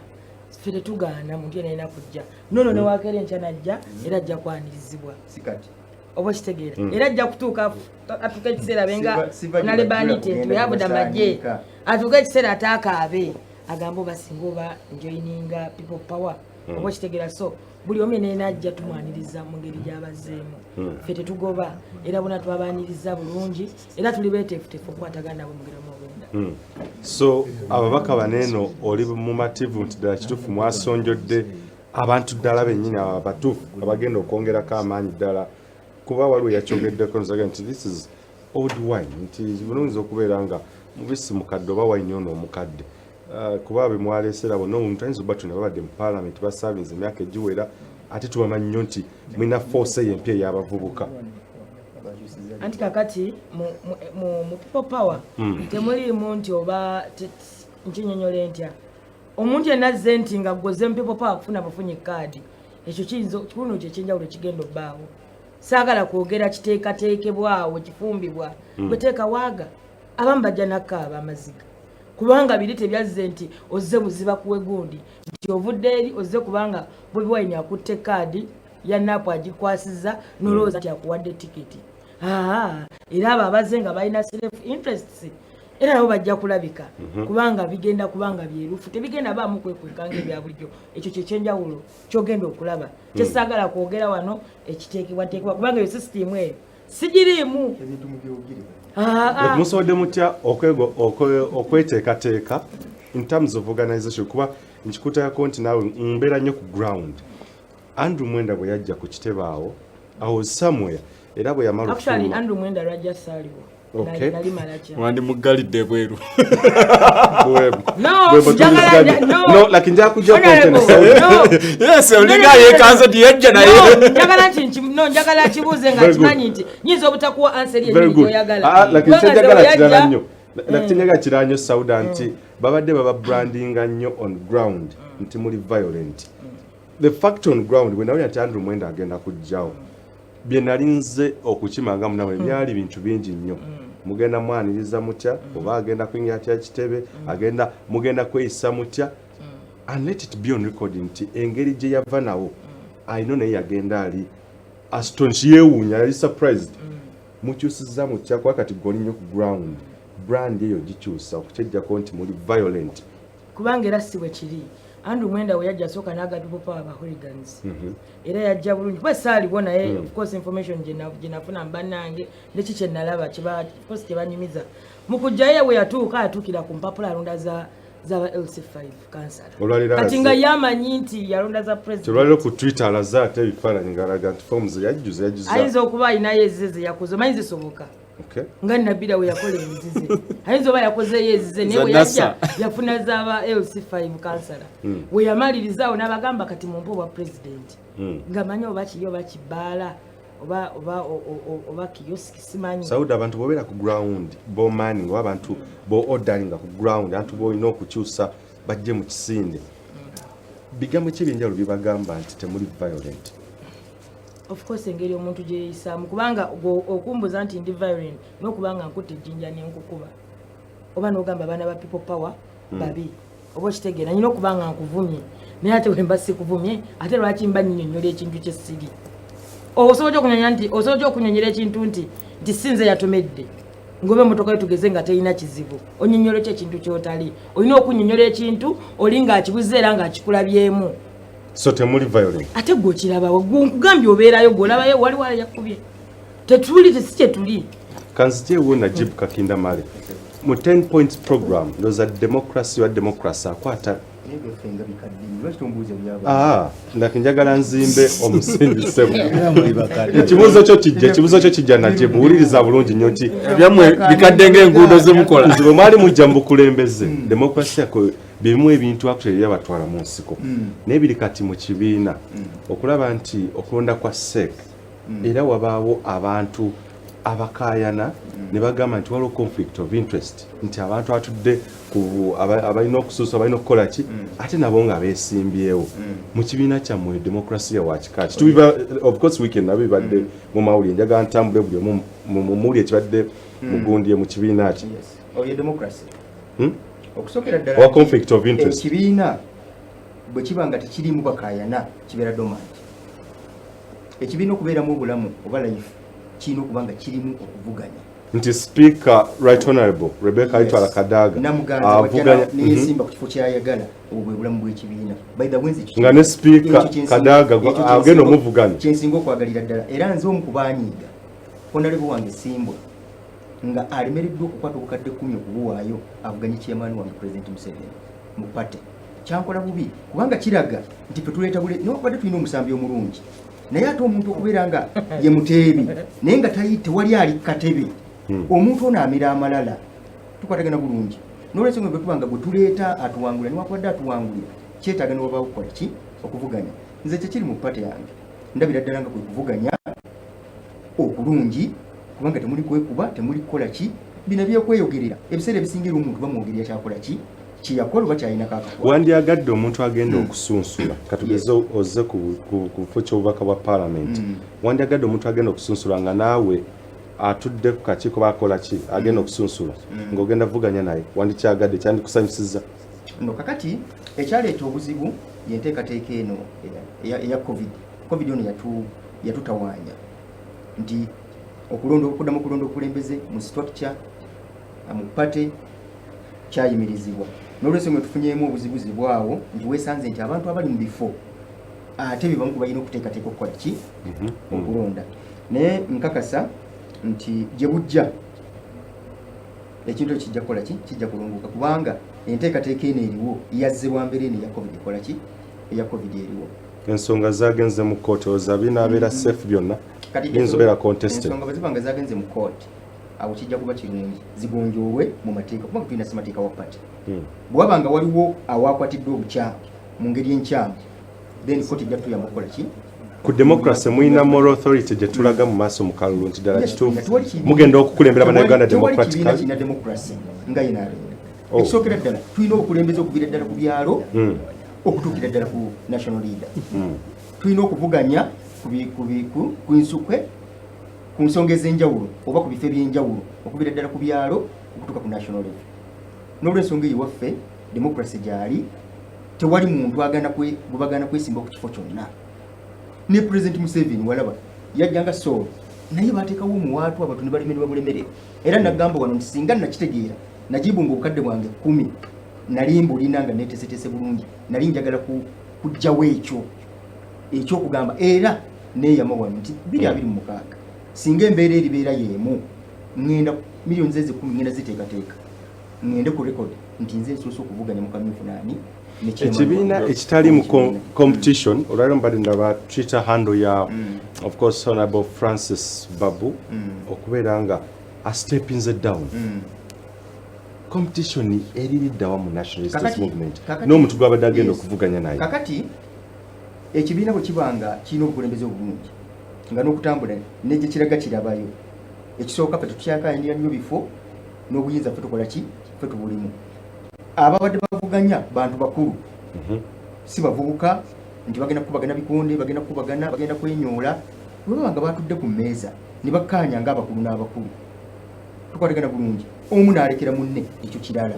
fere tugaana muntu yenna kujja nono ne wakere ncanajja era ajja kwanirizibwa sikati oba kitegeera era ajja kutuuka atuuka ekiseera benga nalebanite tuyabuda majje atuuka ekiseera ataakaabe agamba basinga oba njoininga people power oba kitegeera so buli omu yenna ajja tumwaniriza mu ngeri gy'abazzeemu ffe tetugoba era bona twabaaniriza bulungi era tuli beeteefuteefu okukwatagana nabo mugera mu obwenda so ababaka baneeno oli mumativu nti ddala kituufu mwasonjodde abantu ddala bennyini abatuufu abagenda okwongerako amaanyi ddala kuba waliwo yakyogeddeko nzaga nti this is old wine nti bulungi okubeera nga mubisi mukadde oba wayini ono omukadde kuba be mwaleesera bonna omuntu ayinza okuba tuna babadde mu paalamenti basaavinze emyaka egiwera ate tubamanyi nnyo nti mulina force empya ey'abavubuka anti kakati mu people power temuliimu nti oba nkinyonyole ntya omuntu yenna azze nti nga ggoze mu people power kufuna bafunye kaadi ekyo kiyinza kikuno kye ekyenjawulo kigenda obbaawo saagala kwogera kiteekateekebwawo kifumbibwa bweteeka waaga abamu bajja nakkaaba amaziga kubanga biri tebyazze nti ozze buziba kuwe gundi nti ovudde eri ozze kubanga Bobi Wine akutte kaadi ya napu agikwasiza nolowooza nti akuwadde tiketi era abo abazze nga balina self interests era nabo bajja kulabika kubanga bigenda kubanga byerufu tebigenda baamu kwekwekanga ebya bulijjo ekyo kyekyenjawulo kyogenda okulaba kyesaagala kwogera wano ekiteekebwateekebwa kubanga eyo sisitimu eyo sigiriimu ebintu mubyogere musobodde mutya okweteekateeka in terms of organization kuba nkikutayako nti naawe mbeera nnyo ku ground Andrew Mwenda bwe yajja ku kitebe awo somewhere era bwe yamala actually Andrew Mwenda lwajja saaliwo Okay. nali malacha wandi mugalidde bweru no lakini nja kujja content yes olinga yekanze diyajja naye njagala nti njagala kibuuze nga kimanyi nti nyinza obutakuwa answer yennyini oyagala lakini njagala kirala nnyo lakini njagala kirala nnyo Sauda nti babadde baba brandinga nnyo on ground nti muli violent the fact on ground when nawulira nti Andrew Mwenda agenda kujjawo bye nalinze okukimanga munawe byali bintu bingi nnyo mugenda mwaniriza mutya oba agenda kuingira atya kitebe agenda mugenda kweyisa mutya and let it be on record nti engeri gye yava nawo ayino naye yagenda ali astonshi yeewuunya yali surprised mukyusiza mutya kwa kati goli nnyo ku ground brand eyo gikyusa okukyejjako nti muli violent kubanga era si bwe kiri Andrew Mwenda we yajja asooka n'agatupopa aba hooligans era yajja bulungi kuba saaliwo naye of course information gye nafuna mbannange ndeki kye nalaba kye banyumiza mu kujjayo we yatuuka atuukira ku mpapula alonda za LC5 kansala kati nga yamanyi nti yalonda za president olwaliro ku Twitter alaza ate ebifaananyi ng'alaga nti forms yajjuza ayinza okuba ayinayo ezize yakoze manyi zisoboka nga Nabila we yakola ezize ayinza oba yakozeyo ezize naye we yajja yafuna z'aba LC5 kansala we yamalirizaawo n'abagamba kati mumpe obwa president nga manyi oba kiri oba kibaala oba kiyosiki simanyi Sauda abantu bobeera ku ground bomanning oba abantu bo orderinga ku ground abantu boolina okukyusa bajje mu kisinde bigambo ki ebyenjawulo bibagamba nti temuli violent of course engeri omuntu gye yeeyisaamu kubanga okumbuza nti ndi violent n'okubanga nkutte ejjinja n'enkukuba oba n'ogamba abaana ba people power babi oba okitegeera nyina okubanga nkuvumye naye ate wemba sikuvumye ate lwaki mba nnyonnyola ekintu kyessiri osobola okunyonyola ekintu nti sinze yatomedde ngobe motoka yo tugeze nga teyina kizibu onyonyola ekyo ekintu kyotali olina okunyonyola ekintu oli ng'akibuze era ng'akikulabyemu so temuli violent ate gwe okiraba nkugambye obeerayo gw'olabayo wali wala yakubye tetuli si tuli kanziteewo Najib Kakinda Male mu 10 points program ndoza democracy wa democracy akwata njagala nzimbe omusingi sebo ekibuuzo kyo kijja Najib wuliriza bulungi nnyo nti byammwe bikadde ng'enguudo zemukola nti bwe mwali mujja mu bukulembeze democracy yako bimu ebintu actually yabatwala mu nsiko naye biri kati mu kibiina okulaba nti okulonda kwa SEC era wabaawo abantu abakayana ne bagamba nti waliwo conflict of interest nti abantu atudde abalina okusuusa abalina okukola ki ate nabo nga beesimbyewo mu kibiina kyammwe demokrasiya wakikaki tubiva of course weekend nabo bibadde mu mawulire njagala ntambule buli omu mumuli ekibadde mugundye mu kibiina ki okusokera ddala owa conflict of interest ekibiina bwe kiba nga tekirimu bakayana kibeera dormant ekibiina okubeeramu obulamu oba life kirina okuba nga kirimu okuvuganya nti speaker right honorable Rebecca Aitwala Kadaga avuganya neyesimba ku kifo kyayagala obwo bwe bulamu bw'ekibiina by the way nga ne speaker Kadaga agenda omuvuganya kyensinga okwagalira ddala era nze omu kubanyiiga honorable wange Simbwa nga alimereddwa okukwata obukadde 10 okubuwaayo avuganye chairman wange president Museveni mu party kyankola bubi kubanga kiraga nti petuleeta bule n'okubadde tulina omusambi omulungi naye ate omuntu okubeera nga ye muteebi naye nga tewali ali katebe omuntu ono amira amalala tukwatagana bulungi n'olwensonga bwe tubanga gwe tuleeta atuwangulira niwakubadde atuwangulira kyetaaga niwabaawo okukola ki okuvuganya nze kyekiri mu party yange ndabira ddala nga kwe kuvuganya okulungi kubanga temuli kwekuba temuli kukola ki bino byekweyogerera ebiseera ebisingira omuntu bamwogerera kyakola ki kiyakola oba kyalina kakakwa wandyagadde omuntu agenda okusunsula katugeze oze ku kifo ky'obubaka bwa parliament wandyagadde omuntu agenda okusunsula nga naawe atudde ku kakiiko bakola ki agenda okusunsula ng'ogenda vuganya naye wandikyagadde kyandikusanyusiza no kakati ekyaleeta obuzibu yenteekateeka eno eya covid ono yatutawaanya nti okuddamu okulonda okulembeze mu structure mu party kyayimirizibwa n'olwensonga tufunyeemu obuzibuzi bwawo nti weesanze nti abantu abali mu bifo ate bebamu ku balina okuteekateeka okukola ki okulonda naye nkakasa nti gye bujja ekintu ekyo kijja kukola ki kijja kulunguka kubanga enteekateeka eno eriwo yazzibwa mbere eno eya covid ekola ki eya covid eriwo ensonga zagenze mu kooti oza binaabeera safe byonna binzobeera contested ensonga bwe ziba nga zagenze mu kooti awo kijja kuba kirungi zigonjoolwe mu mateeka kubanga tulina ssemateeka wa party bw'abanga waliwo awakwatiddwa obukyamu mu ngeri enkyamu then kkooti ejja kutuyamba okukola ki ku democracy muyina moral authority gye tulaga mu maaso mu kalulu nti ddala kituufu mugenda okukulembera bannayuganda democratically kina democracy nga yinaalenda ekisookera ddala tulina obukulembeze okuviira ddala ku byalo okutuukira ddala ku national leader tulina okuvuganya ku nsukwe ku nsonga ez'enjawulo oba ku bifo ebyenjawulo okuviira ddala ku byalo okutuuka ku national level n'olwensonga eyo waffe democracy gyali tewali muntu bwebagana kwesimba ku kifo kyonna ne president Museveni walaba yajjanga Soul naye bateekawo omuwaatu abantu ne balemererwa bulemerero era nagamba wano nti singa nakitegeera najibunga obukadde bwange 10 nali mbulina nga netesetese bulungi nali njagala kujjawo ekyokugamba era neyama wano nti 226 singa embeera eribeera yeemu ngenda miliyoni ze 10 ngenda ziteekateeka ngende ku record nti nze nsoose okuvuganya mu kamyufu nani ekibiina ekitali mu competition olwaliro mbadde ndaba Twitter handle ya of course Honorable Francis Babu okubeera nga astepinze down competition eririddawa mu nationalist movement n'omuntu gwabadde agenda okuvuganya naye kakati ekibiina bwe kibanga kirina obukulembeze obulungi nga n'okutambula negye kiraga kirabayo ekisooka ffe tukyakayanira nnyo bifo n'obuyinza ffe tukola ki ffe tubulimu ababadde bavuganya bantu bakulu si bavubuka nti bagenda kukubagana bikonde bagenda kukubagana bagenda kwenyoola webabanga batudde ku mmeeza ne bakkaanya ng'abakulu n'abakulu tukwatagana bulungi omu n'alekera munne ekyo kirala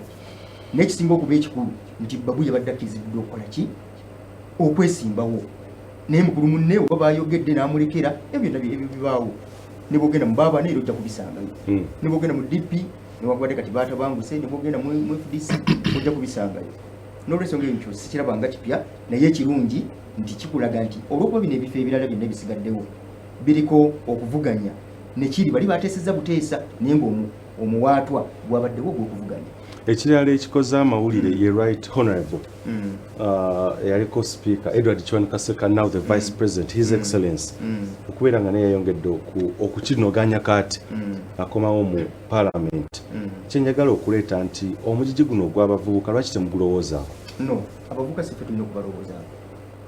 n'ekisinga okuba ekikulu nti Babu yabadde akkiriziddwa okukola ki okwesimbawo naye mukulu munne oba bayogedde n'amulekera ebyo byonna bibaawo ne bwogenda mu baaba neero ojja kubisangayo ne bwogenda mu DP newankubadde kati baatabanguse ne bwogenda mu FDC ojja kubisangayo n'olwensonga eyo kyo sikirabanga kipya naye ekirungi nti kikulaga nti olw'okuba bino ebifo ebirala byonna bisigaddewo biriko okuvuganya nekiri bali bateeseza buteesa naye ng'omuwaatwa gwabaddewo gw'okuvuganya ekirala ekikoze amawulire ye right honorable yaliko speaker Edward Chwan Kaseka now the vice president his excellence okubeera nga naye yayongedde okukinoganya kati akomawo mu parliament kyenjagala okuleeta nti omugigi guno ogw'abavubuka lwaki temugulowoozaako no abavubuka sife tulina okubalowoozaako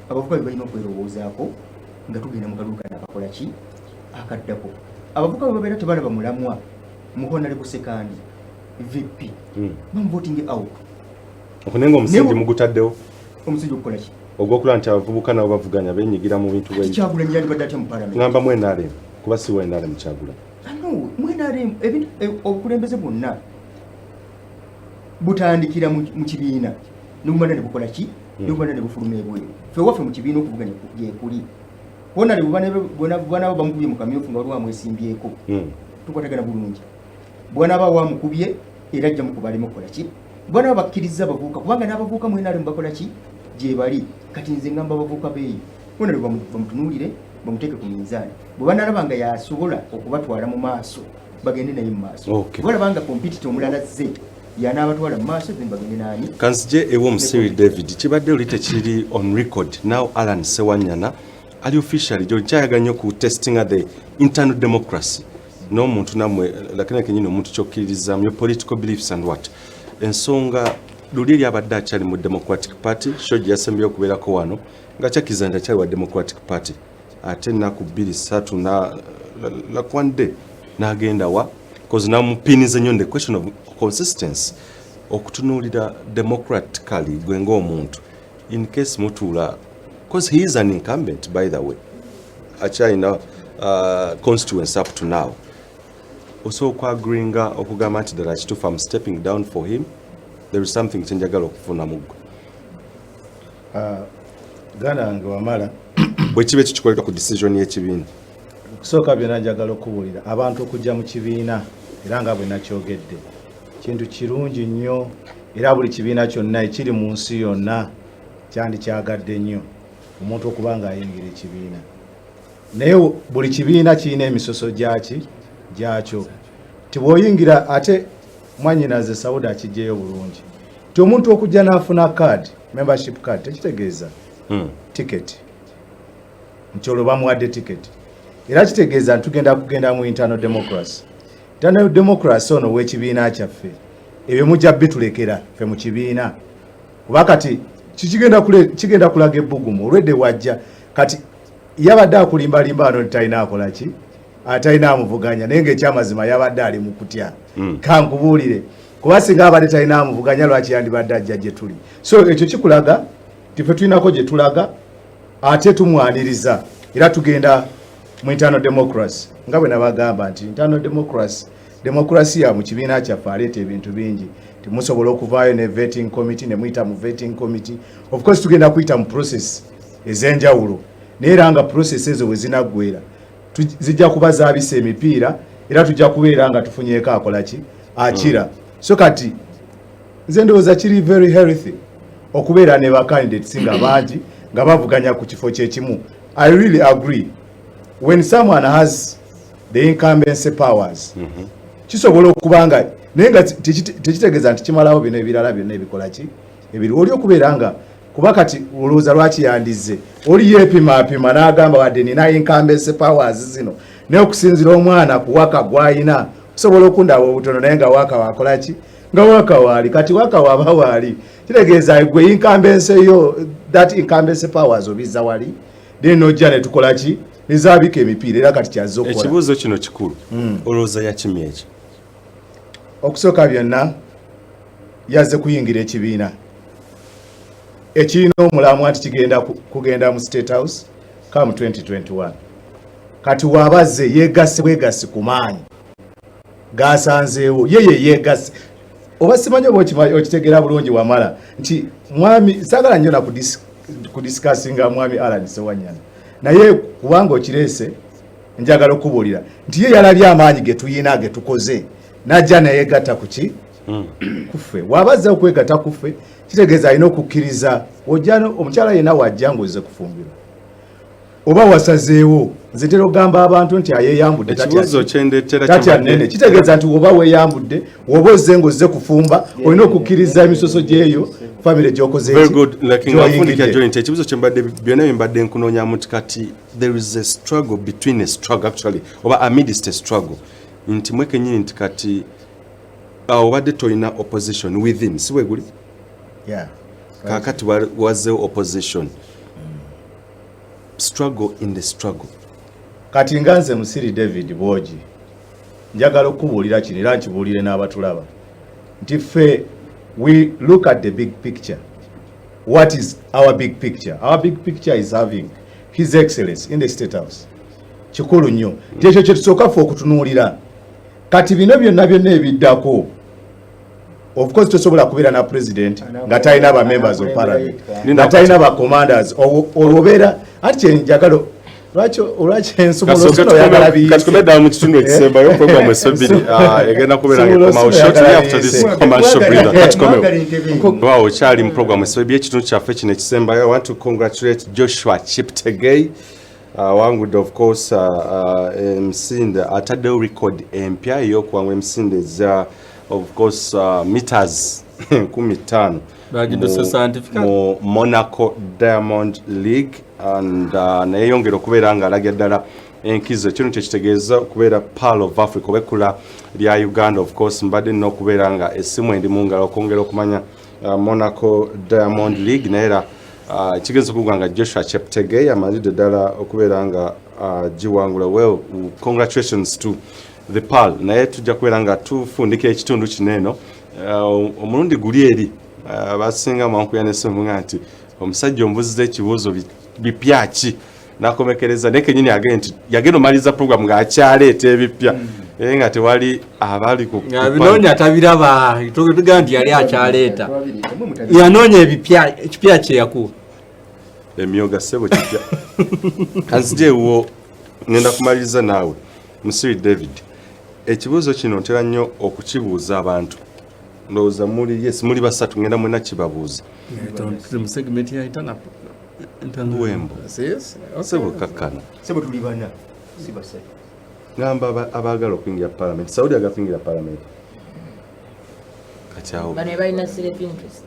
abavubuka be balina okwerowoozaako nga tugenda mu kalulu kana akakola ki akaddako abavubuka bwe babeera tebalaba mulamwa mu honorable sekandi VP voting out okunenga omusingi mugutaddewo omusingi okukola ki ogw'okulaba nti abavubuka nabo bavuganya benyigira mu bintu bwe Kyagula nyali badde atya mu parliament ngamba mu NRM kuba si wa NRM Kyagula mu NRM obukulembeze bwonna butandikira mu kibiina n'obumala ne bukola ki n'obumala ne bufuluma ebweru ffe waffe mu kibiina okuvuganya gyekuli wona ne bwanabo bamukubye mu kamyufu nga waliwo amwesimbyeko tukwatagana bulungi bwanaba wamukubye era ajja mukubalemu okukola ki bwanaba bakkiriza abavubuka kubanga n'abavubuka mu NRM bakola ki gye bali kati nze ngamba abavubuka beeyi wona bamutunuulire bamuteeke ku minzaani bwe banalaba nga yasobola okubatwala mu maaso bagende naye mu maaso balaba nga kompitita omulala zze yanaabatwala mu maaso then bagende naani kansije ewo omusiri David kibadde oli tekiri on record now Alan Sewanyana ali officially gyonkyayaganya ku testinga the internal democracy n'omuntu namwe lakini kenyini omuntu kyokkiririzaamu your political beliefs and what ensonga luli eryabadde akyali mu Democratic Party shoji yasembyeyo okubeerako wano nga kyakkiriza nti akyali wa Democratic Party ate ennaku 2-3 lakwande n'agenda wa cause namupiniza nnyo the question of consistency okutunuulira democratically gwe ng'omuntu in case mutuula cause he is an incumbent by the way akyalina constituency up to now osobola agreeinga okugamba nti ddala kituufu I'm stepping down for him there is something kyenjagala okufuna muggo gana wange wamala bwe kiba ekikikoledwa ku decision y'ekibiina okusooka byonna njagala okubuulira abantu okujja mu kibiina era nga bwe nakyogedde kintu kirungi nnyo era buli kibiina kyonna ekiri mu nsi yonna kyandikyagadde nnyo omuntu okuba ng'ayingira ekibiina naye buli kibiina kirina emisoso gyakyo tibwoyingira ate mwanyinaze Sauda akijjeyo bulungi ti omuntu okujja n'afuna card membership card tekitegeeza ticket nkyolo bamuwadde ticket era kitegeeza ntugenda kugenda mu internal democracy Internal democracy ono w'ekibiina kyaffe ebyo mujja bitulekera ffe mu kibiina kuba kati kigenda kulaga ebbugumu olwedde wajja kati yabadde akulimbalimba ano talina akola ki atalina amuvuganya naye ng'ekyamazima yabadde ali mu kutya kankubuulire kuba singa abadde talina amuvuganya lwaki yandibadde ajja gye tuli so ekyo kikulaga tiffe tulinako gye tulaga ate tumwaniriza era tugenda mu internal democracy nga bwe nabagamba nti internal democracy ya mu kibiina kyaffe aleeta ebintu bingi timusobola okuvaayo ne vetting committee ne muyita mu vetting committee of course tugenda kuyita mu process ez'enjawulo naye era nga process ezo bwe zinaggwera zijja kuba zaabisa emipiira era tujja kubeera nga tufunyeeko akola ki akira so kati nze ndowooza kiri very healthy okubeera ne bacandidates nga bangi nga bavuganya ku kifo kyekimu. I really agree when someone has the incumbency powers kisobola okuba nga naye nga tekitegeeza nti kimalawo bino ebirala byonna ebikola ki ebiri oli okubeera nga kuba kati olowooza lwaki yandize oli yeepimaapima n'agamba wadde nina incumbency powers zino naye okusinzira omwana ku waka gw'ayina kusobola okundaba obutono naye nga waka wakola ki nga waka waali kati waka waba waali kitegeeza gwe incumbency yo that incumbency powers obizza wali then nojja ne tukola ki nizaabika emipiira era kati kyazza okukola ekibuuzo kino kikulu olowooza yakimya eki okusooka byonna yazze kuyingira ekibiina ekirina omulamwa nti kugenda mu State House come 2021 kati waabazze yeegasse bwegassi ku maanyi gasanzeewo yeye yeegasse oba simanyi oba okitegeera bulungi wamala nti mwami saagala nnyo na kudisikasinga mwami Alan Sewanyana naye kubanga okireese njagala okubuulira nti ye yalabye amaanyi ge tuyina ge tukoze najja nayeegatta ku ki kuffe wabazze okwegatta kuffe kitegeeza alina okukkiriza omukyala yenna wajja ng'ozze kufumbirwa oba wasazeewo nze ntera okugamba abantu nti ayeeyambudde tatya nnene kitegeeza nti oba weeyambudde oba ozze ng'ozze kufumba olina okukkiriza emisoso gy'eyo famire ekibuzo kyembadde byonna byembadde nkunoonyamu nti kati there is a struggle between a struggle actually oba amidst a struggle nti mwekenyini nti kati obadde tolina opposition within si weguli kakati wazzeewo opposition struggle in the struggle kati nga nze Musiri David Bwogi njagala okubuulira kino era nkibuulire n'abatulaba nti ffe we look at the big picture. What is our big picture? Our big picture is having His Excellency in the State House. Kikulu nnyo ekyo kye tusooka ffe okutunuulira kati bino byonna ebiddako of course tosobola kubeera na president nga talina ba members of parliament nga talina ba commanders olwobeera ati kyenjagala olwaki ensumuluzo oyagala biyise kati kubedda mu kitundu ekisembayo program esebiri egenda kubeera ng'ekomawo shortly after this commercial breather kati komewo waawo kyali mu program esebiri ekitundu kyaffe kino ekisembayo. I want to congratulate Joshua Cheptegei wangudde of course emisinde ataddewo record empya ey'okuwangula emisinde za of course meters 15 mu Monaco Diamond League and nayeyongera okubeera nga alaga ddala enkizo kino kyekitegeeza okubeera Pearl of Africa obekula lya Uganda. Of course mbadde nina okubeera nga essimu endi mu ngalo okwongera okumanya Monaco Diamond League naye era kigenza okuvuga nga Joshua Cheptegei amazidde ddala okubeera nga giwangula. Well, congratulations to the Pearl. Naye tujja kubeera nga tufundika ekitundu kino eno omulundi guli eri basinga mankuya n'essomo nti omusajja omubuzizza ekibuuzo bipya ki nakomekereza naye kenyini yagenda omaliza program ng'akyaleeta ebipya naye nga tewali abali binoonya tabiraba tugamba nti yali akyaleeta yanoonya ekipya kye yakuwa emyoga ssebo kipya kanzijeewo ngenda kumaliriza naawe Musiri David ekibuuzo kino ntera nnyo okukibuuza abantu ndowooza muli basatu ngenda mwena kibabuuza wembo sebo kakkana sebo tuli bana si basatu ngamba abaagala okuyingira parliament Saudi agapingira parliament kati awo bano balina self interest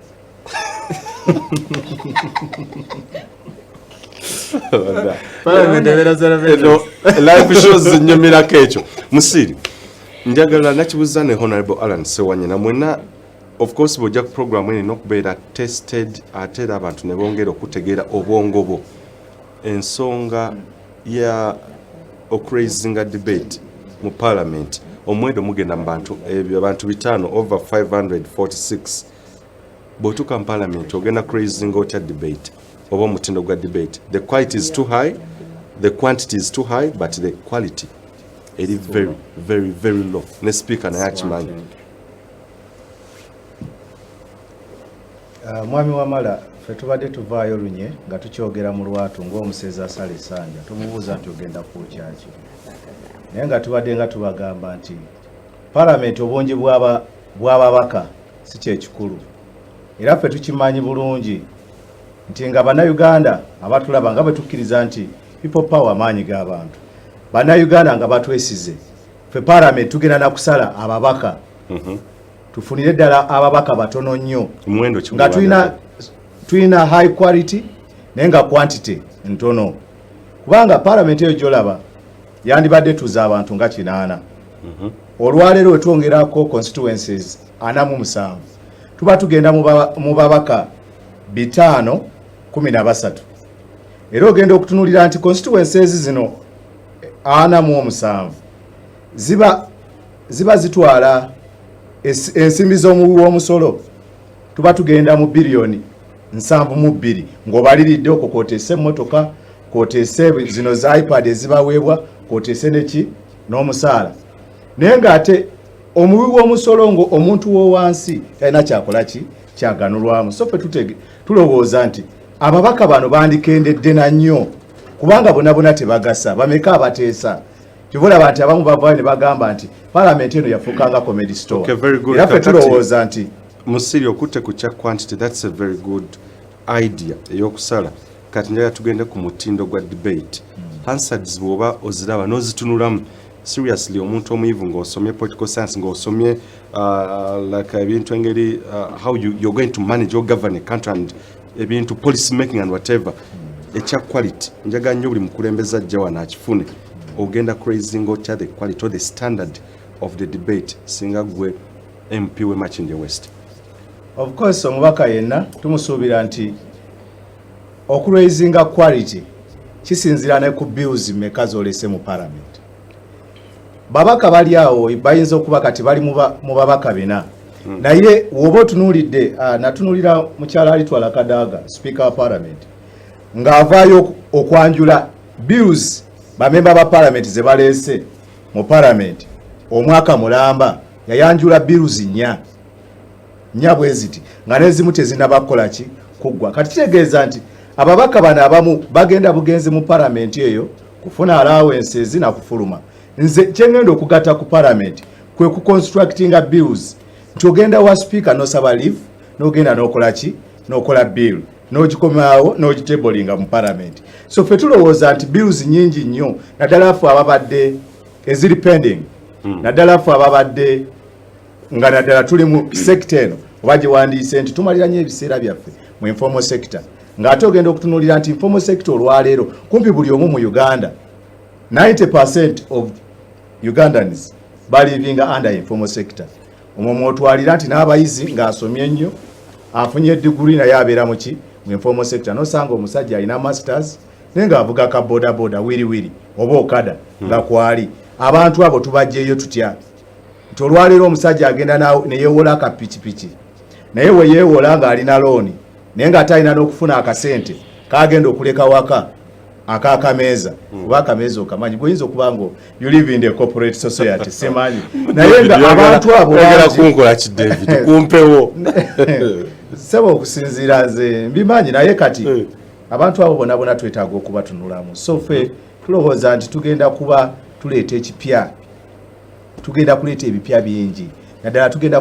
life shows nyomirako ekyo Musiri njagala nakibuuza ne Honorable Alan Sewanyana mwena of course bw'ojja ku program eno n'okubeera tested ate era abantu ne bongera okutegeera obwongo bwo ensonga ya okuraisinga debate mu parliament omwendo mugenda mu bantu abantu 5 over 546 bw'otuuka mu parliament ogenda kuraisinga otya debate oba omutindo gwa debate the quality is too high the quantity is too high but the quality it is very very very low ne speaker naye akimanyi. Mwami Wamala ffe tubadde tuvaayo lunye nga tukyogera mu lwatu ng'omusezi asala essanja tumubuuza nti ogenda kukyaki naye nga tubadde nga tubagamba nti palamenti obungi bw'ababaka si kyekikulu era ffe tukimanyi bulungi nti nga bannayuganda abatulaba nga bwe tukkiriza nti people power amaanyi g'abantu bannayuganda nga batwesize ffe palamenti tugenda na kusala ababaka tufunire ddala ababaka batono nnyo nga tulina high quality naye nga quantity ntono kubanga palamenti eyo gyolaba yandibadde tuza abantu nga 8 olwaleero wetwongerako constituencies 47 tuba tugenda mu babaka 513 era ogenda okutunulira nti constituencies zino 47 ziba zitwala ensimbi z'omuwi w'omusolo tuba tugenda mu biliyoni 72 ng'obaliridde okwo kwoteese emmotoka kwoteese zino za ipad ezibaweebwa kwoteese neki n'omusaala naye ng'ate omuwi w'omusolo ngo omuntu w'owansi talina kyakola ki kyaganulwamu so ffe tulowooza nti ababaka bano bandikendedde na nnyo kubanga bonna tebagasa bameka abateesa kibulaba nti abamu bavaayo ne bagamba nti palamenti eno yafuukanga comedy store era ffe tulowooza nti musiri okutte ku kya quantity that's a very good idea ey'okusala kati njagala tugende ku mutindo gwa debate hansards bw'oba oziraba n'ozitunulamu seriously omuntu omuyivu ng'osomye political science ng'osomye like ebintu engeri how you're going to manage or govern a country and ebintu policy making and whatever ekya quality njagala nnyo buli mukulembeza ajja wano akifune ogenda crazing otya the quality or the standard of the debate singa gwe MP we Makindye West. Of course omubaka yenna tumusuubira nti okuraisinga quality kisinzira ne ku bills meka zolese mu parliament. Babaka bali awo bayinza okuba kati bali mu babaka bina naye woba otunuulidde natunulira mukyala alitwala Kadaga speaker of parliament ng'avaayo okwanjula bills bamemba ba parliament ze baleese mu parliament omwaka mulamba yayanjula bills 4 bweziti nga nezimu tezinabakola ki kuggwa kati kitegeeza nti ababaka bano abamu bagenda bugenzi mu parliament eyo kufuna allowances na kufuluma nze kyengenda okugatta ku parliament kwe ku constructinga bills nti ogenda wa speaker nosaba leave n'ogenda n'okola ki n'okola bill n'ogikomaawo n'ogitebolinga mu parliament so ffe tulowooza nti bills nyingi nnyo naddala ffe ababadde eziri pending naddala ffe ababadde nga naddala tuli mu sector eno oba gyewandiise nti tumalira nnyo ebiseera byaffe mu informal sector ng'ate ogenda okutunuulira nti informal sector olwaleero kumpi buli omu mu Uganda 90% of Ugandans balivinga under informal sector omwo mwotwalira nti n'abayizi ng'asomye nnyo afunye degree naye abeera mu ki mu informal sector nosanga omusajja alina masters naye ng'avuga ka boda wiri oba okada nga kwali abantu abo tubajjeeyo tutya nti olwaleero omusajja agenda neyeewola akapikipiki naye we yeewola ng'alina looni naye ng'atalina n'okufuna akasente kagenda okuleka waka akameeza kuba akameeza okamanyi bw'oyinza okuba ngo you live in the corporate society semanyi naye nga abantu abo ogera kunkola ki David kumpewo sebo okusinziira nze mbimanyi naye kati abantu abo bonna twetaaga okubatunulamu so ffe tulowooza nti tugenda kuba tuleeta ekipya tugenda kuleeta ebipya bingi naddala tugenda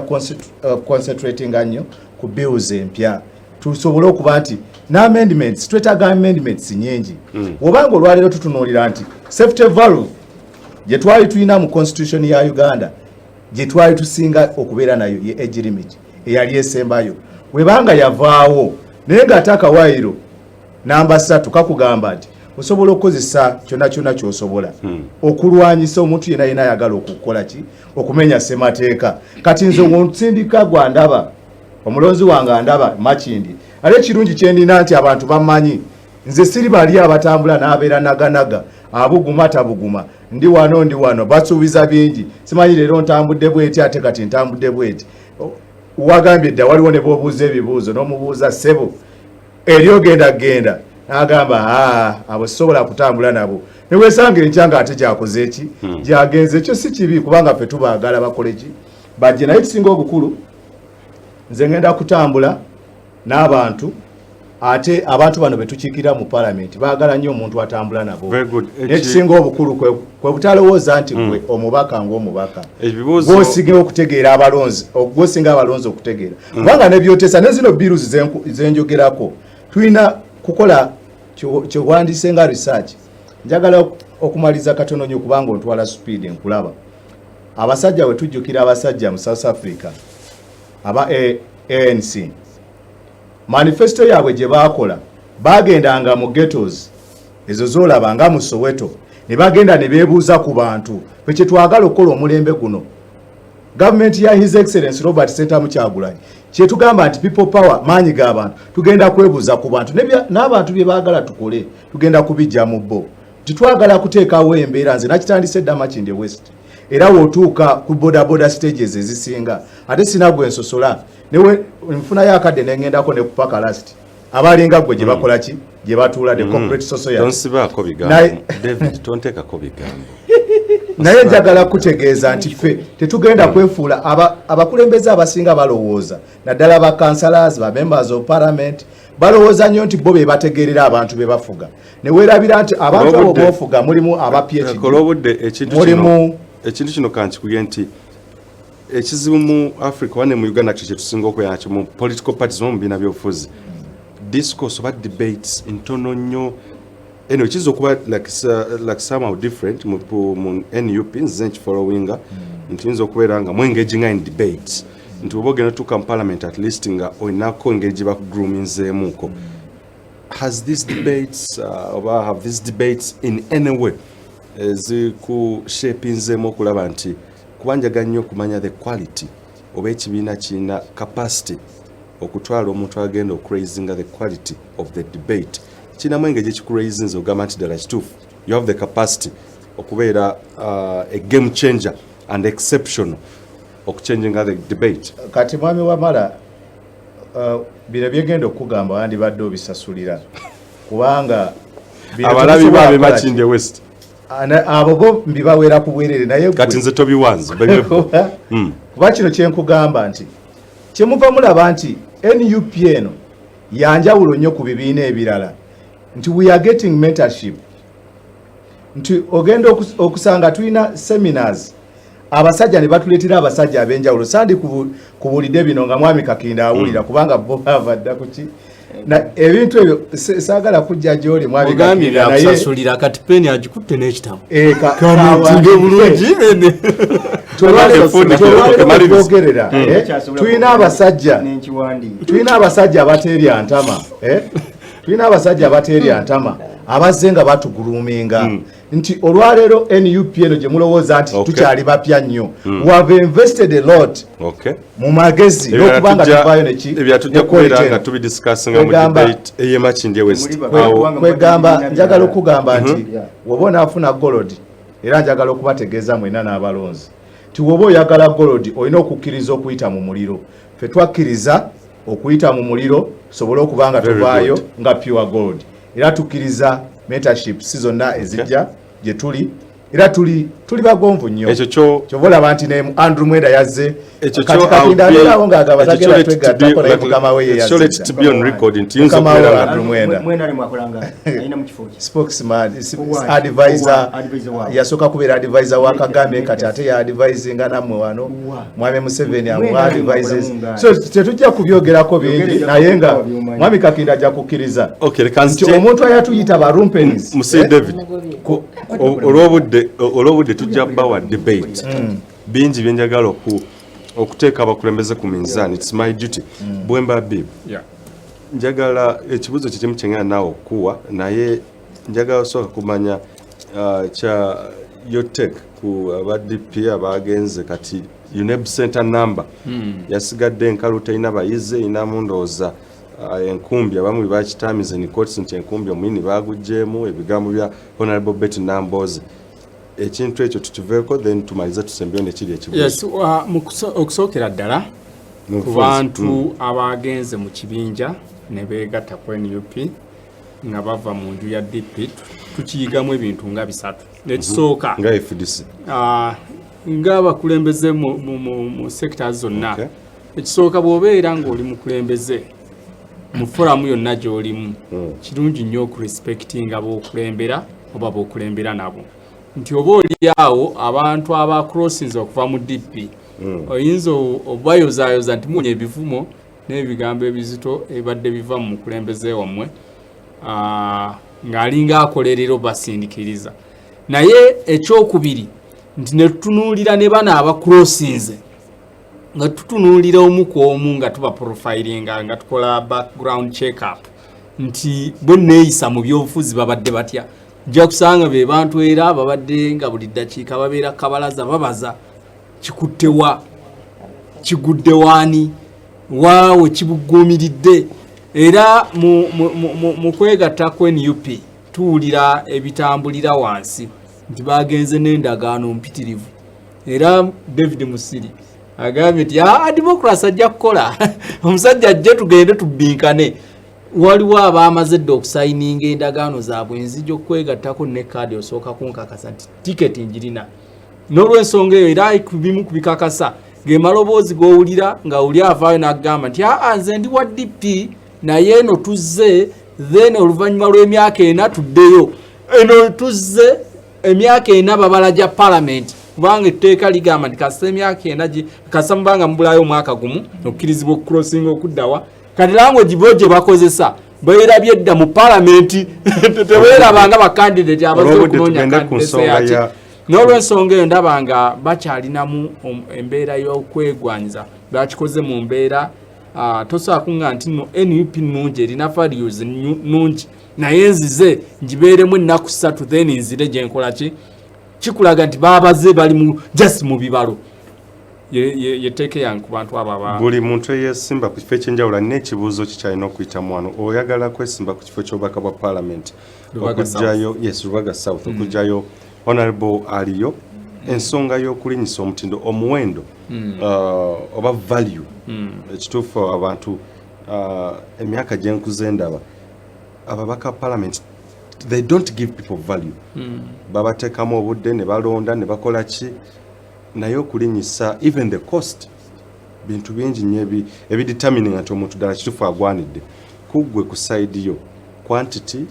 concentratinga nnyo ku bills empya tusobole okuba nti n'amendments twetaaga amendments nyingi obanga olwaleero tutunuulira nti safety valve gye twali tulina mu constitution ya Uganda gye twali tusinga okubeera nayo ye age limit eyali esembayo webanga yavaawo naye ng'ate akawaayiro namba 3 kakugamba nti osobola okukozesa kyonna ky'osobola okulwanyisa omuntu yenna ayagala okukola ki okumenya ssemateeka. Kati nze nsindika gwa ndaba omulonzi wange andaba Makindi ale ekirungi kyendina nti abantu bamanyi nze siri bali abatambula n'abeera naganaga abuguma tabuguma ndi wano basuubiza bingi simanyi leero ntambudde bweti ate kati ntambudde bweti wagambye dda waliwo ne boobuuza ebibuuzo n'omubuuza ssebo eri genda n'agamba abo sisobola kutambula nabo ne weesanga enkyanga ate gyakoze eki gyagenze ekyo si kibi kubanga ffe tubaagala bakole ki bajje. Naye kisinga obukulu nze ngenda kutambula n'abantu ate abantu bano betukiikira mu parliament baagala nnyo omuntu atambula nabo. Nekisinga obukulu kwe butalowooza nti gwe omubaka ng'omubaka gw'osinga okutegeera abalonzi gw'osinga abalonzi okutegeera kubanga ne byotesa ne zino biruzi zenjogerako tulina kukola kyewandise nga research. Njagala okumaliza katono nnyo kubanga ontwala speed nkulaba abasajja we tujjukira abasajja mu South Africa aba ANC manifesto yaabwe gye baakola bagendanga mu ghettos ezo zolaba nga mu Soweto ne bagenda ne beebuuza ku bantu kwe twagala okukola omulembe guno. Gavumenti ya His Excellency Robert Sentamu Kyagulanyi kyetugamba nti people power maanyi g'abantu tugenda kwebuuza ku bantu n'abantu bye baagala tukole tugenda kubijja mu bo. Titwagala kuteekawo embeera nze nakitandise dda Makindi West era wotuuka ku bodaboda stages ezisinga ate sinagwe ensosola newe nfuna yakadde nengendako ne kupaka last abalinga gwe gye bakola ki gye batuula the corporate society tonsibaako bigambo David tonteekako bigambo naye njagala kutegeeza nti ffe tetugenda kwefuula abakulembeze abasinga balowooza naddala ba councillors ba members of parliament balowooza nnyo nti bo be bategeerera abantu be bafuga ne weerabira nti abantu abo bofuga mulimu aba PhD mulimu ekintu kino kankikubye nti ekizibu mu Africa wane mu Uganda kyo kyetusinga okubeera nakyo mu political parties mu bibiina by'obufuzi discourse oba debates ntono nnyo eno kiyinza okuba like somehow different mu NUP nze nkifollowinga nti yinza okubeera nga mu engaging in debates nti oba ogenda tuka mu parliament at least nga olinako engeri gye bakugruminzeemuko. Has these debates oba have these debates in any way zikushapinzeemu okulaba nti kubanjaga nnyo okumanya the quality oba ekibiina kirina capacity okutwala omuntu agenda okuraisinga the quality of the debate kirinamu engeri ekikuraisinze ogamba nti ddala kituufu you have the capacity okubeera a game changer and exceptional okuchanginga the debate. Kati mwami Wamala bino byegenda okugamba wandibadde obisasulira kubanga abalabi babe Makindi West abo bo mbibawera ku bwerere naye kati nze tobiwanze kuba kino kyenkugamba nti kyemuva mulaba nti NUP eno yanjawulo nnyo ku bibiina ebirala nti we are getting mentorship nti ogenda okusanga tulina seminars abasajja ne batuleetera abasajja ab'enjawulo sandi kubulidde bino nga mwami Kakinda awulira kubanga bo bavadda ku ki na ebintu ebyo saagala kujja gy'oli mwami Kakinda naye okusasulira kati peni agikutte n'ekitabo kamutige bulungi tolwalerogerera tulina abasajja abateerya ntama tulina abasajja abateerya ntama abazze nga batuguluminga nti olwaleero NUP eno gye mulowooza nti tukyali bapya nnyo we have invested a lot mu magezi n'okubanga tuvaayo ebyatujja kubeera nga tubidiscussinga mu debate eye Makindi West kwegamba njagala okugamba nti woba onaafuna golodi era njagala okubategeeza mwena n'abalonzi ti woba oyagala golodi olina okukkiriza okuyita mu muliro ffe twakkiriza okuyita mu muliro tusobole okuba nga tuvaayo nga pure gold era tukkiriza mentorship si zonna ezijja gye tuli era tuli bagonvu nnyo kyova olaba nti ne Andrew Mwenda yazze kati Kakinda abeerawo ng'agaba tagenda twegattako naye mukama we ye yazze Andrew Mwenda spokesman advisor yasooka kubeera advisor wa Kagame kati ate ya advisinga nammwe wano mwami Museveni amu advises so tetujja kubyogerako bingi naye nga mwami Kakinda ajja kukkiriza nti omuntu ayatuyita barumpenis Musi David olwobudde tujja bawa debate bingi byenjagala okuteeka abakulembeze ku minzaani it's my duty bwemba bibu njagala ekibuzo kyekimu kyengenda naawe okuwa naye njagala osooka kumanya kya yotek ku abadp abagenze kati UNEB center number yasigadde enkalu terina bayize inamu ndowooza enkumbi abamu bakitamize ni courts nti enkumbi omwini bagugjeemu ebigambo bya Honorable Betty Namboze ekintu ekyo tukiveeko then tumalize tusembyo nekiri ekibuuzo. Yes, okusookera ddala ku bantu abagenze mu kibinja ne beegatta ku NUP nga bava mu nju ya DP tukiyigamu ebintu nga bisatu. Ekisooka nga FDC nga abakulembeze mu sectors zonna. Ekisooka bw'obeera ng'oli mukulembeze mu foramu yonna gy'olimu kirungi nnyo okurespectinga b'okulembera oba b'okulembera nabo nti oba oli awo abantu abacrossinze okuva mu DP oyinza obayozaayoza nti munya ebivumo n'ebigambo ebizito ebadde biva mu mukulembeze wammwe ng'alinga akolerera basindikiriza naye ekyokubiri nti ne tutunuulira ne bana abacrossinze nga tutunuulira omu ku omu nga tuba profilinga nga tukola background check up nti bwe neeyisa mu byobufuzi babadde batya nja kusanga be bantu era babadde nga buli ddakiika babeera kabalaza babaza kikuttewa kigudde waani waawe kibuguumiridde era mu kwegatta ku NUP tuwulira ebitambulira wansi nti bagenze n'endagaano mpitirivu era David Musiri agambye nti democracy ajja kukola omusajja ajje tugende tubinkane waliwo abaamaze dde okusayininga endagaano zaabwe nzija okwegattako ne kaadi osooka kunkakasa nti tiketi njirina n'olw'ensonga eyo era bimu kubikakasa gemaloboozi g'owulira nga uli avaayo n'agamba nti nze ndi wa DP naye eno tuzze then oluvannyuma lw'emyaka ena tuddeyo eno tuzze emyaka ena babala gya parliament kubanga etteeka ligamba nti kasita emyaka ena kasa mubanga mubulayo omwaka gumu okkirizibwa okucrossinga okuddawa kati language bo gye bakozesa beerabye dda mu parliament tebeerabanga bakandidate abaze okunoonya kandidate yaki n'olw'ensonga eyo ndaba nga bakyalinamu embeera y'okwegwanyiza bakikoze mu mbeera tosobola kuŋŋa nti no NUP nnungi erina values nnungi naye nzize ngibeeremu ennaku 3 then nzire gye nkola ki kikulaga nti baabaze bali just mu bibalo yeteeke yange ku bantu abo buli muntu eyeesimba ku kifo ekyenjawulo alina ekibuuzo kikyalina okuyitamu wano oyagala kwesimba ku kifo ky'obubaka bwa parliament okugjayo Lubaga South okugjayo Honorable aliyo ensonga y'okulinyisa omutindo omuwendo oba value ekituufu abantu emyaka gye nkuze ndaba ababaka parliament they don't give people value babateekamu obudde ne balonda ne bakola ki naye okulinyisa even the cost bintu bingi nnyo ebidetermining nti omuntu ddala kituufu agwanidde kuggwe ku side yo quantity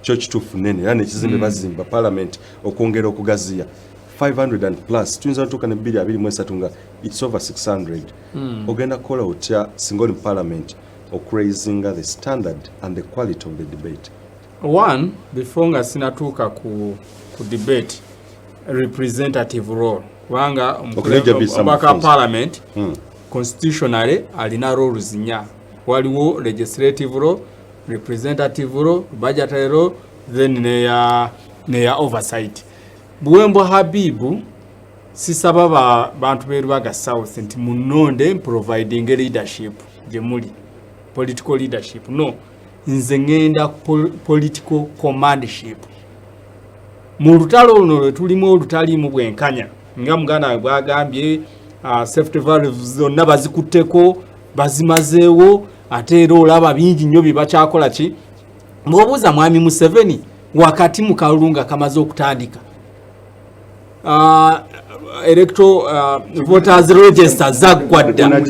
kyo kituufu nene era nekizimbe bazimba parliament okwongera okugaziya 500 and plus tuyinza natuuka ne 223 nga it's over 600 ogenda kukola otya singa oli mu parliament okuraisinga the standard and the quality of the debate. One, before nga sinatuuka ku debate representative role kubanga omubaka parliament constitutionally alina roles nnya waliwo legislative role representative role budgetary role then neya oversight. Buwembo Habibu sisaba bantu be Lubaga South nti munonde providing leadership gye muli political leadership no nze ngenda political commandship mu lutalo luno lwe tulimu olutalimu bwenkanya nga muganda bwagambye safety valves zonna bazikutteko bazimazeewo ate era olaba bingi nnyo bye bakyakola ki ng'obuuza mwami Museveni wakati mu kalulu nga kamaze okutandika electoral voters register zaggwadda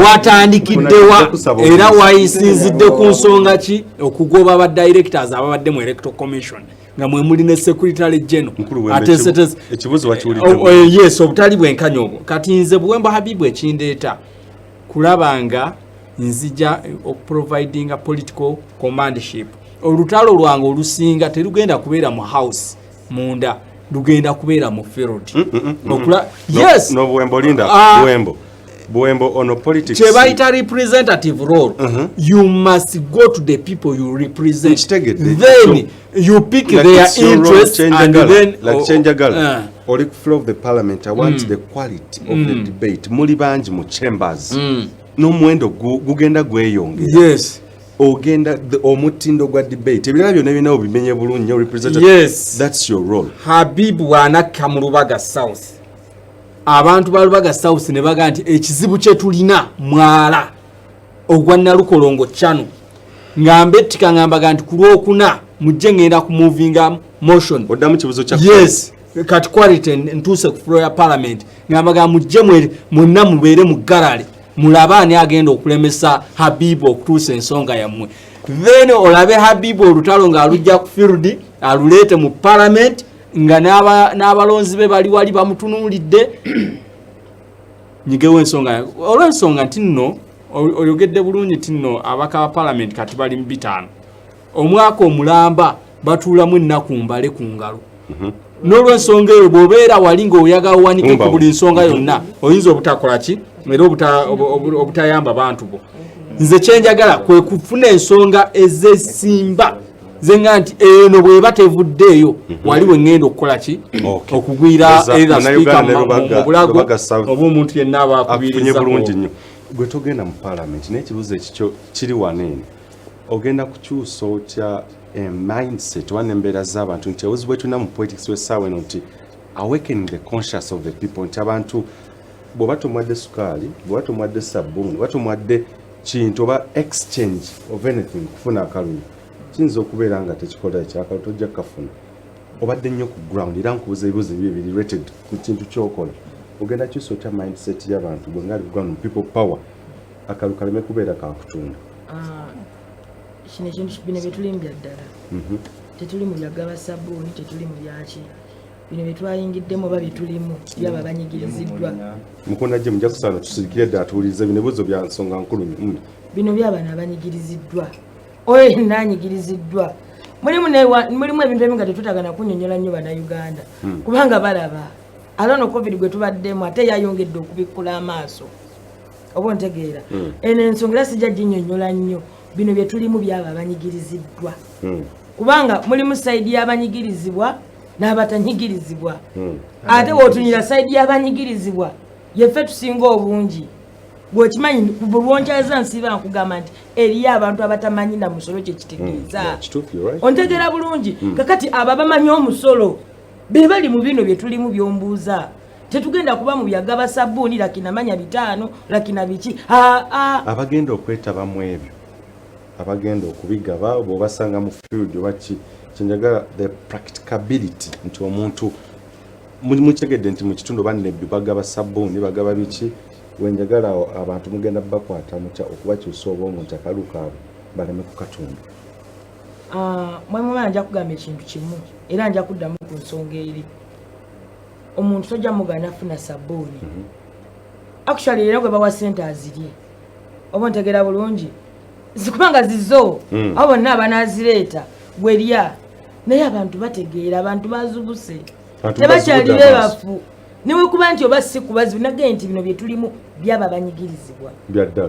watandikiddewa era wayisinzidde ku nsonga ki okugoba ba directors ababadde mu electoral commission nga mwe muli ne secretary general ekibuzo wakiwulidde yes obutali bwenkanya obwo kati nze Buwembo Habibu ekindeeta kulabanga nzija okuprovidinga political commandship olutalo lwange olusinga terugenda kubeera mu house munda lugenda kubeera mu field yes no Buwembo linda Buwembo Buembo ono politics. Chebaita representative role. You must go to the people you represent. Then you pick their interests and then like change a girl. Or the flow of the parliament. I want the quality of the debate. Muli banji mu chambers. No mwendo gugenda gweyonge. Yes. Ogenda omutindo gwa debate. Ebirala byonna bina obimenye bulungi representative. Yes. That's your role. Habibu wanakka mu Lubaga South. Abantu ba Lubaga South ne baga nti ekizibu kye tulina mwala ogwa Nalukolongo channel ngambe tikangamba nti kulwokuna mujje ngenda ku moving motion odamu kibuzo kya yes kati quality ntuse ku floor ya parliament ngamba mujje mwenna mubeere mu gallery mulabane agenda okulemesa Habibu okutuusa ensonga yammwe then olabe Habibu olutalo ng'alujja ku field aluleete mu parliament nga n'abalonzi be bali wali bamutunuulidde nyigewo ensonga olw'ensonga nti nno oyogedde bulungi ti nno abaka ba parliament kati bali mu 5 omwaka omulamba batuulamu ennaku mbale ku ngalo n'olw'ensonga eyo bw'obeera wali ng'oyagala owanike ku buli nsonga yonna oyinza obutakola ki era obutayamba bantu bo nze kyenjagala kwe kufuna ensonga ez'essimba zenga nti eno bweba tevuddeeyo waliwo ngendo okukola ki okugwira either speaker mu bulago oba omuntu yenna abaakubiriza bulungi nnyo gwe togenda mu parliament n'ekibuzo ekikyo kiri waneeni ogenda kukyusa otya mindset wana embeera z'abantu nti ebuzi bwe tulina mu politics w'essaawa eno nti awakening the conscious of the people nti abantu bw'oba tomwadde sukaali bw'oba tomwadde sabbuuni bw'oba tomwadde kintu oba exchange of anything kufuna akalulu kiyinza okubeera nga tekikola ekyakalo tojja kukafuna obadde nnyo ku ground era nkubuza ebibuzo ebyo related ku kintu kyokola ogenda kyusa otya mindset y'abantu bwe ngali ground people power akalu kaleme kubeera kakutunda kino ekintu bino byetulimu bya ddala tetuli mu byagaba sabbuuni tetuli mu byaki bino byetwayingiddemu oba byetulimu byaba banyigiriziddwa mukunda gye mujja kusaana tusirikire ddala tuwulirize bino ebibuzo bya nsonga nkulu bino by'abaana abanyigiriziddwa oyo nanyigiriziddwa mulimu ebintu ebimu nga tetutagana kunyonyola nnyo bannayuganda kubanga balaba alono covid gwe tubaddemu ate yayongedde okubikkula amaaso oba ontegeera eno ensonga era sijja ginyonyola nnyo bino bye tulimu byaba abanyigiriziddwa kubanga mulimu sayidi y'abanyigirizibwa n'abatanyigirizibwa ate wootunyira sayidi y'abanyigirizibwa yeffe tusinga obungi bw'okimanyi bulwonkyeza nsiiba nkugamba nti eriyo abantu abatamanyi na musolo kye kitegeeza ontegeera bulungi kakati abo bamanyi omusolo be bali mu bino bye tulimu by'ombuuza tetugenda kuba mu byagaba sabbuuni lakinamanya 5 lakina biki abagenda okwetaba mu ebyo abagenda okubigaba bw'obasanga mu field oba ki kyenjagala the practicability nti omuntu mukitegedde nti mu kitundu bannebbi bagaba sabbuuni bagaba biki wenjagala abantu mugenda bakwata mutya okubakyusa obwongo nti akalu kaabwe baleme kukatunda mwemumana nja kugamba ekintu kimu era nja kuddamu ku nsonga eri omuntu tojja mugana afuna sabbuuni actually era gwe bawa sente azirye oba ntegeera bulungi zikubanga zizo abo bonna abanaazireeta gwerya naye abantu bategeera abantu bazubuse tebakyali bebafu niwe kuba nti oba si kubazibu nagaye nti bino bye tulimu byaba banyigirizibwa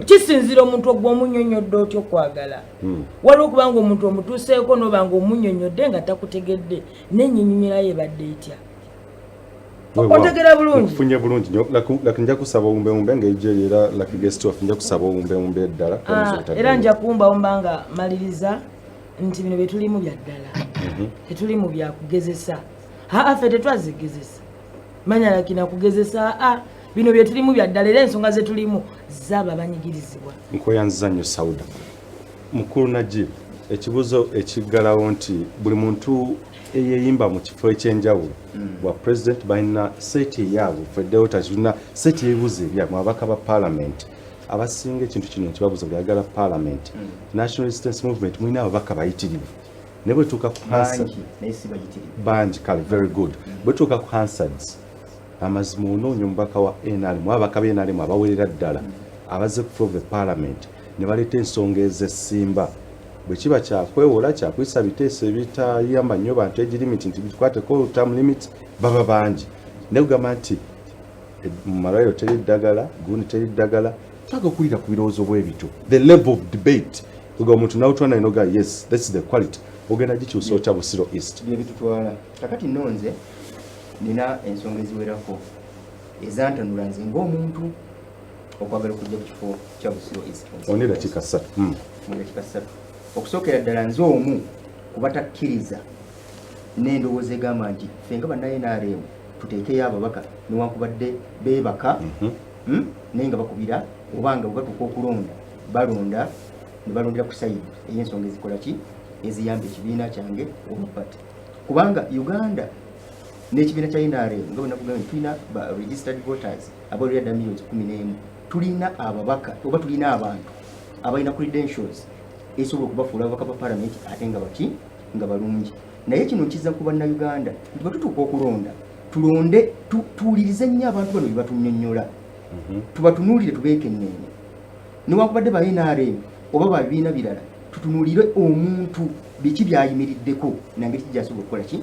kisinzira omuntu ogw'omunyonyodde otyo okwagala waliwo okubanga omuntu omutuuseeko n'obanga omunyonyodde nga takutegedde n'enyinyumirayo ebadde etya otegera bulungi funye bulungi nnyo laki nja kusaba owumbewumbe ng'ejo era laki guest of nja kusaba owumbewumbe eddala era nja kuwumbawumba nga maliriza nti bino bye tulimu bya ddala tetulimu byakugezesa ffe tetwazigezesa manya lakina kugezesa bino bye tulimu bya ddala era ensonga ze tulimu zaaba banyigirizibwa nkweyanziza nnyo Sauda mukulu Najib ekibuzo ekiggalawo nti buli muntu eyeyimba mu kifo ekyenjawulo bwa president balina seti yaabwe feddeota tulina seti y'ebibuzo ebyabwe ababaka ba parliament abasinga ekintu kino nkibabuza byagala parliament national resistance movement mulina ababaka bayitirivu ne bwe tuuka ku bangi kale very good bwe tuuka ku Hansards amazima onoonya omubaka wa NRM ababaka ba NRM abawerera ddala abaze ku floor of the parliament ne baleeta ensonga ez'essimba bwe kiba kyakwewola kyakuyisa biteeso ebitayamba nnyo bantu egi limit nti bikwateko term limit baba bangi naye kugamba nti mu malwaliro teri ddagala gundi teri ddagala twagala okulira ku birowoozo bw'ebito the level of debate kuga omuntu nawutwana inoga yes this is the quality ogenda gikyusa otya Busiro East bye bitutwala kakati nonze nina ensonga eziwerako ezantanula nze ng'omuntu okwagala okujja ku kifo kya Busiro East oni dakiika 3 mu dakiika 3 okusookera ddala nze omu kubatakkiriza n'endowooza egamba nti ffe nga bannaye NRM tuteekeyo ababaka newankubadde beebaka naye nga bakubira obanga bwebatuuka okulonda balonda ne balondera ku sayidi ey'ensonga ezikola ki eziyamba ekibiina kyange oba pati kubanga Uganda n'ekibiina kya NRM nga bwenakugamba tulina ba registered voters abalira ddala millions 11 tulina ababaka oba tulina abantu abalina credentials esobola okubafuula ababaka ba parliament ate nga baki nga balungi naye kino kizza ku bannayuganda nti bwetutuuka okulonda tulonde tuwulirize nnyo abantu bano bye batunnyonnyola tubatunuulire tubeekenneenye newankubadde ba NRM oba ba bibiina birala tutunuulire omuntu biki byayimiriddeko nange kijjasobola okukola ki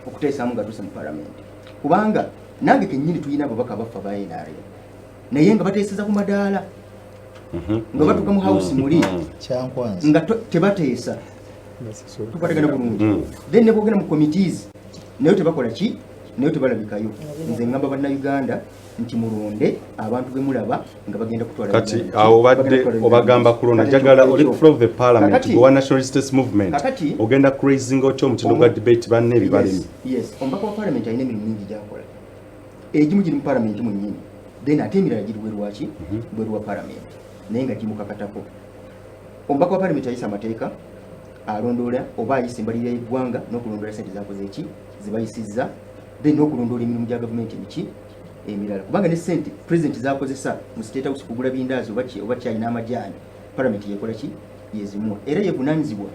okuteesaamu nga tuuse mu palamenti kubanga nange kennyini tulina ababaka baffe ba NRM naye nga bateeseza ku madaala nga batuuka mu house muli nga tebateesa tukwatagana bulungi then ne bwogenda mu committees naye tebakola ki naye tebalabikayo nze ngamba bannayuganda nti mulonde abantu be mulaba nga bagenda kutwala kati awo badde obagamba kulonda jagala oli flow of the parliament go nationalist movement ogenda crazy otyo omutindo gwa debate banne bibalimi yes ombaka wa parliament ayina emirimu mingi gyakola egimu giri mu parliament mu nnyini then ate emirala giri bwerwaki bwerwa parliament naye nga gimukakatako ombaka wa parliament ayisa amateeka alondoola oba ayisa embalirira y'eggwanga n'okulondoola sente zakoze eki zibayisizza then n'okulondoola emirimu gya gavumenti emiki emirala kubanga ne sente president zakozesa mu state house kugula bindaazi oba kyayi n'amajaani parliament yekola ki yezimuwa era yevunaanyizibwa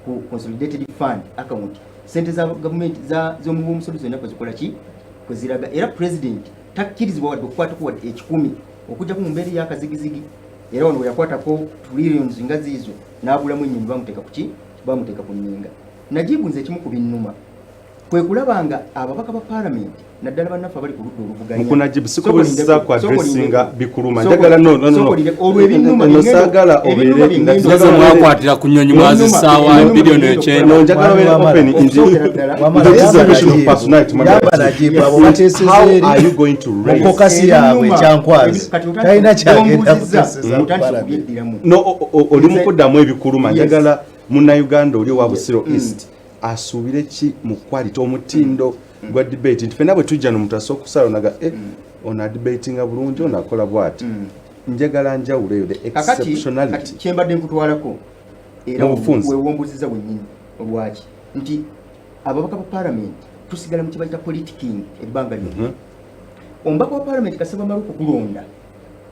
ku consolidated fund account sente za gavumenti z'omuwa omusolo zonna kwezikola ki kweziraga era president takkirizibwa wadde okukwatako wadde ekikumi okujjako mu mbeera y'akazigizigi era wano weyakwatako trillions nga ziizo n'agulamu ennyonyi bamuteeka ku ki bamuteeka ku nninga najibu nze ekimu ku binnuma kwe kulabanga ababaka ba parliament naddala bannaffe abali ku ludda oluvuganya mukunajibu sikubuzza ku addressinga bikuluma njagala nosaagala obeere nazo mwakwatira ku nnyonyi mwazisaawa bilioni ekyenda njagala obeere open how are you going to raise kokasi yaabwe kyankwazi talina kyagenda no oli mukuddamu ebikuluma njagala munnayuganda oli owa Busiro East asuubire ki mu quality omutindo gwa debate nti fena bwe tujja nomuntu asobola okusala ona debatinga bulungi ono akola bw'ati njagala njawulo eyo the exceptionality kyembadde nkutwalako era wewombuziza wennyini olwaki nti ababaka ba parliament tusigala mu kibayita politicking ebbanga lyonna omubaka wa parliament kasaba maluku kulonda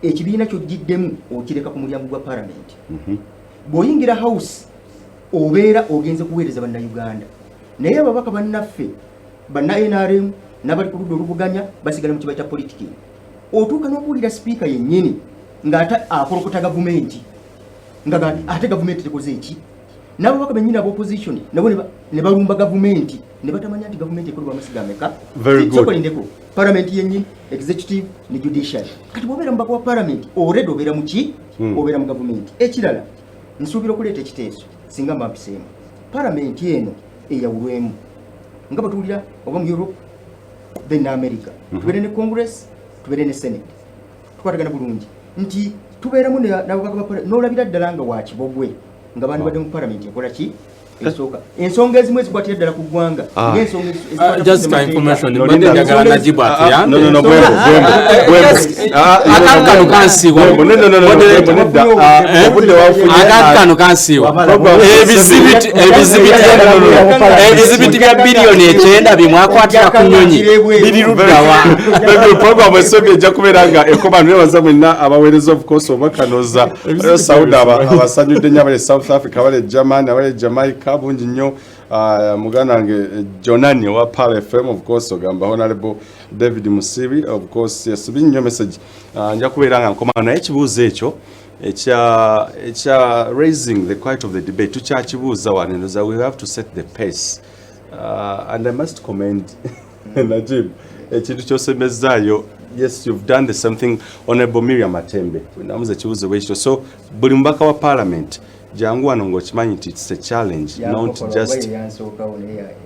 ekibiina ky'ojjiddemu okireka ku mulyango gwa parliament bw'oyingira house obeera ogenze kuweereza bannayuganda naye ababaka bannaffe banna NRM n'abali ku ludda oluvuganya basigala mu kibayita politicking otuuka n'okuwulira sipiika yennyini ng'ate akolokota gavumenti nga ate gavumenti tekoze eki n'ababaka bennyini ab'opposition nabo ne balumba gavumenti ne batamanya nti gavumenti ekolebwa amasiga ameka sokolindeko parliament yennyini executive ne judiciary kati bw'obeera mubaka wa parliament already obeera mu ki obeera mu gavumenti ekirala nsuubira okuleeta ekiteeso singa mba mpiseemu parliament eno eyawulwemu nga batuwulira oba mu Europe then America tubeere ne Congress tubeere ne Senate tukwatagana bulungi nti tubeeramu n'ababaka ba parliament n'olabira ddala nga wakibogwe nga bandi badde mu parliament ekola ki esooka ensonga ezimu ezikwatira ddala ku ggwanga just for information mbadde njagala najibu atya akantu kano kansiiwa ebizibiti bya biliyoni 9 bimwakwatira ku nnyonyi biri luddawa program esobi ejja kubeera nga ekoma nebaza mwenna abaweereza of course obakanoza Saudi abasanyudde nnyo abali South Africa abali Germany abali Jamaica bungi nnyo muganda wange Jonani wa Pal FM of course ogamba Honorable David Musibi of course yasubye nnyo message nja kubeera nga nkoma naye ekibuuzo ekyo ekya raising the quality of the debate tukyakibuuza wanendoza we have to set the pace and I must commend Najib ekintu kyosemezaayo yes, you've done the same thing. Honorable Miriam Matembe, namuze kibuzo bwekyo. So buli mbaka wa parliament jangu wano ng'okimanyi nti it's a challenge, not just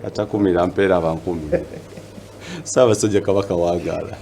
atakumira mpeera abankumi. Ssaabasajja Kabaka waagala.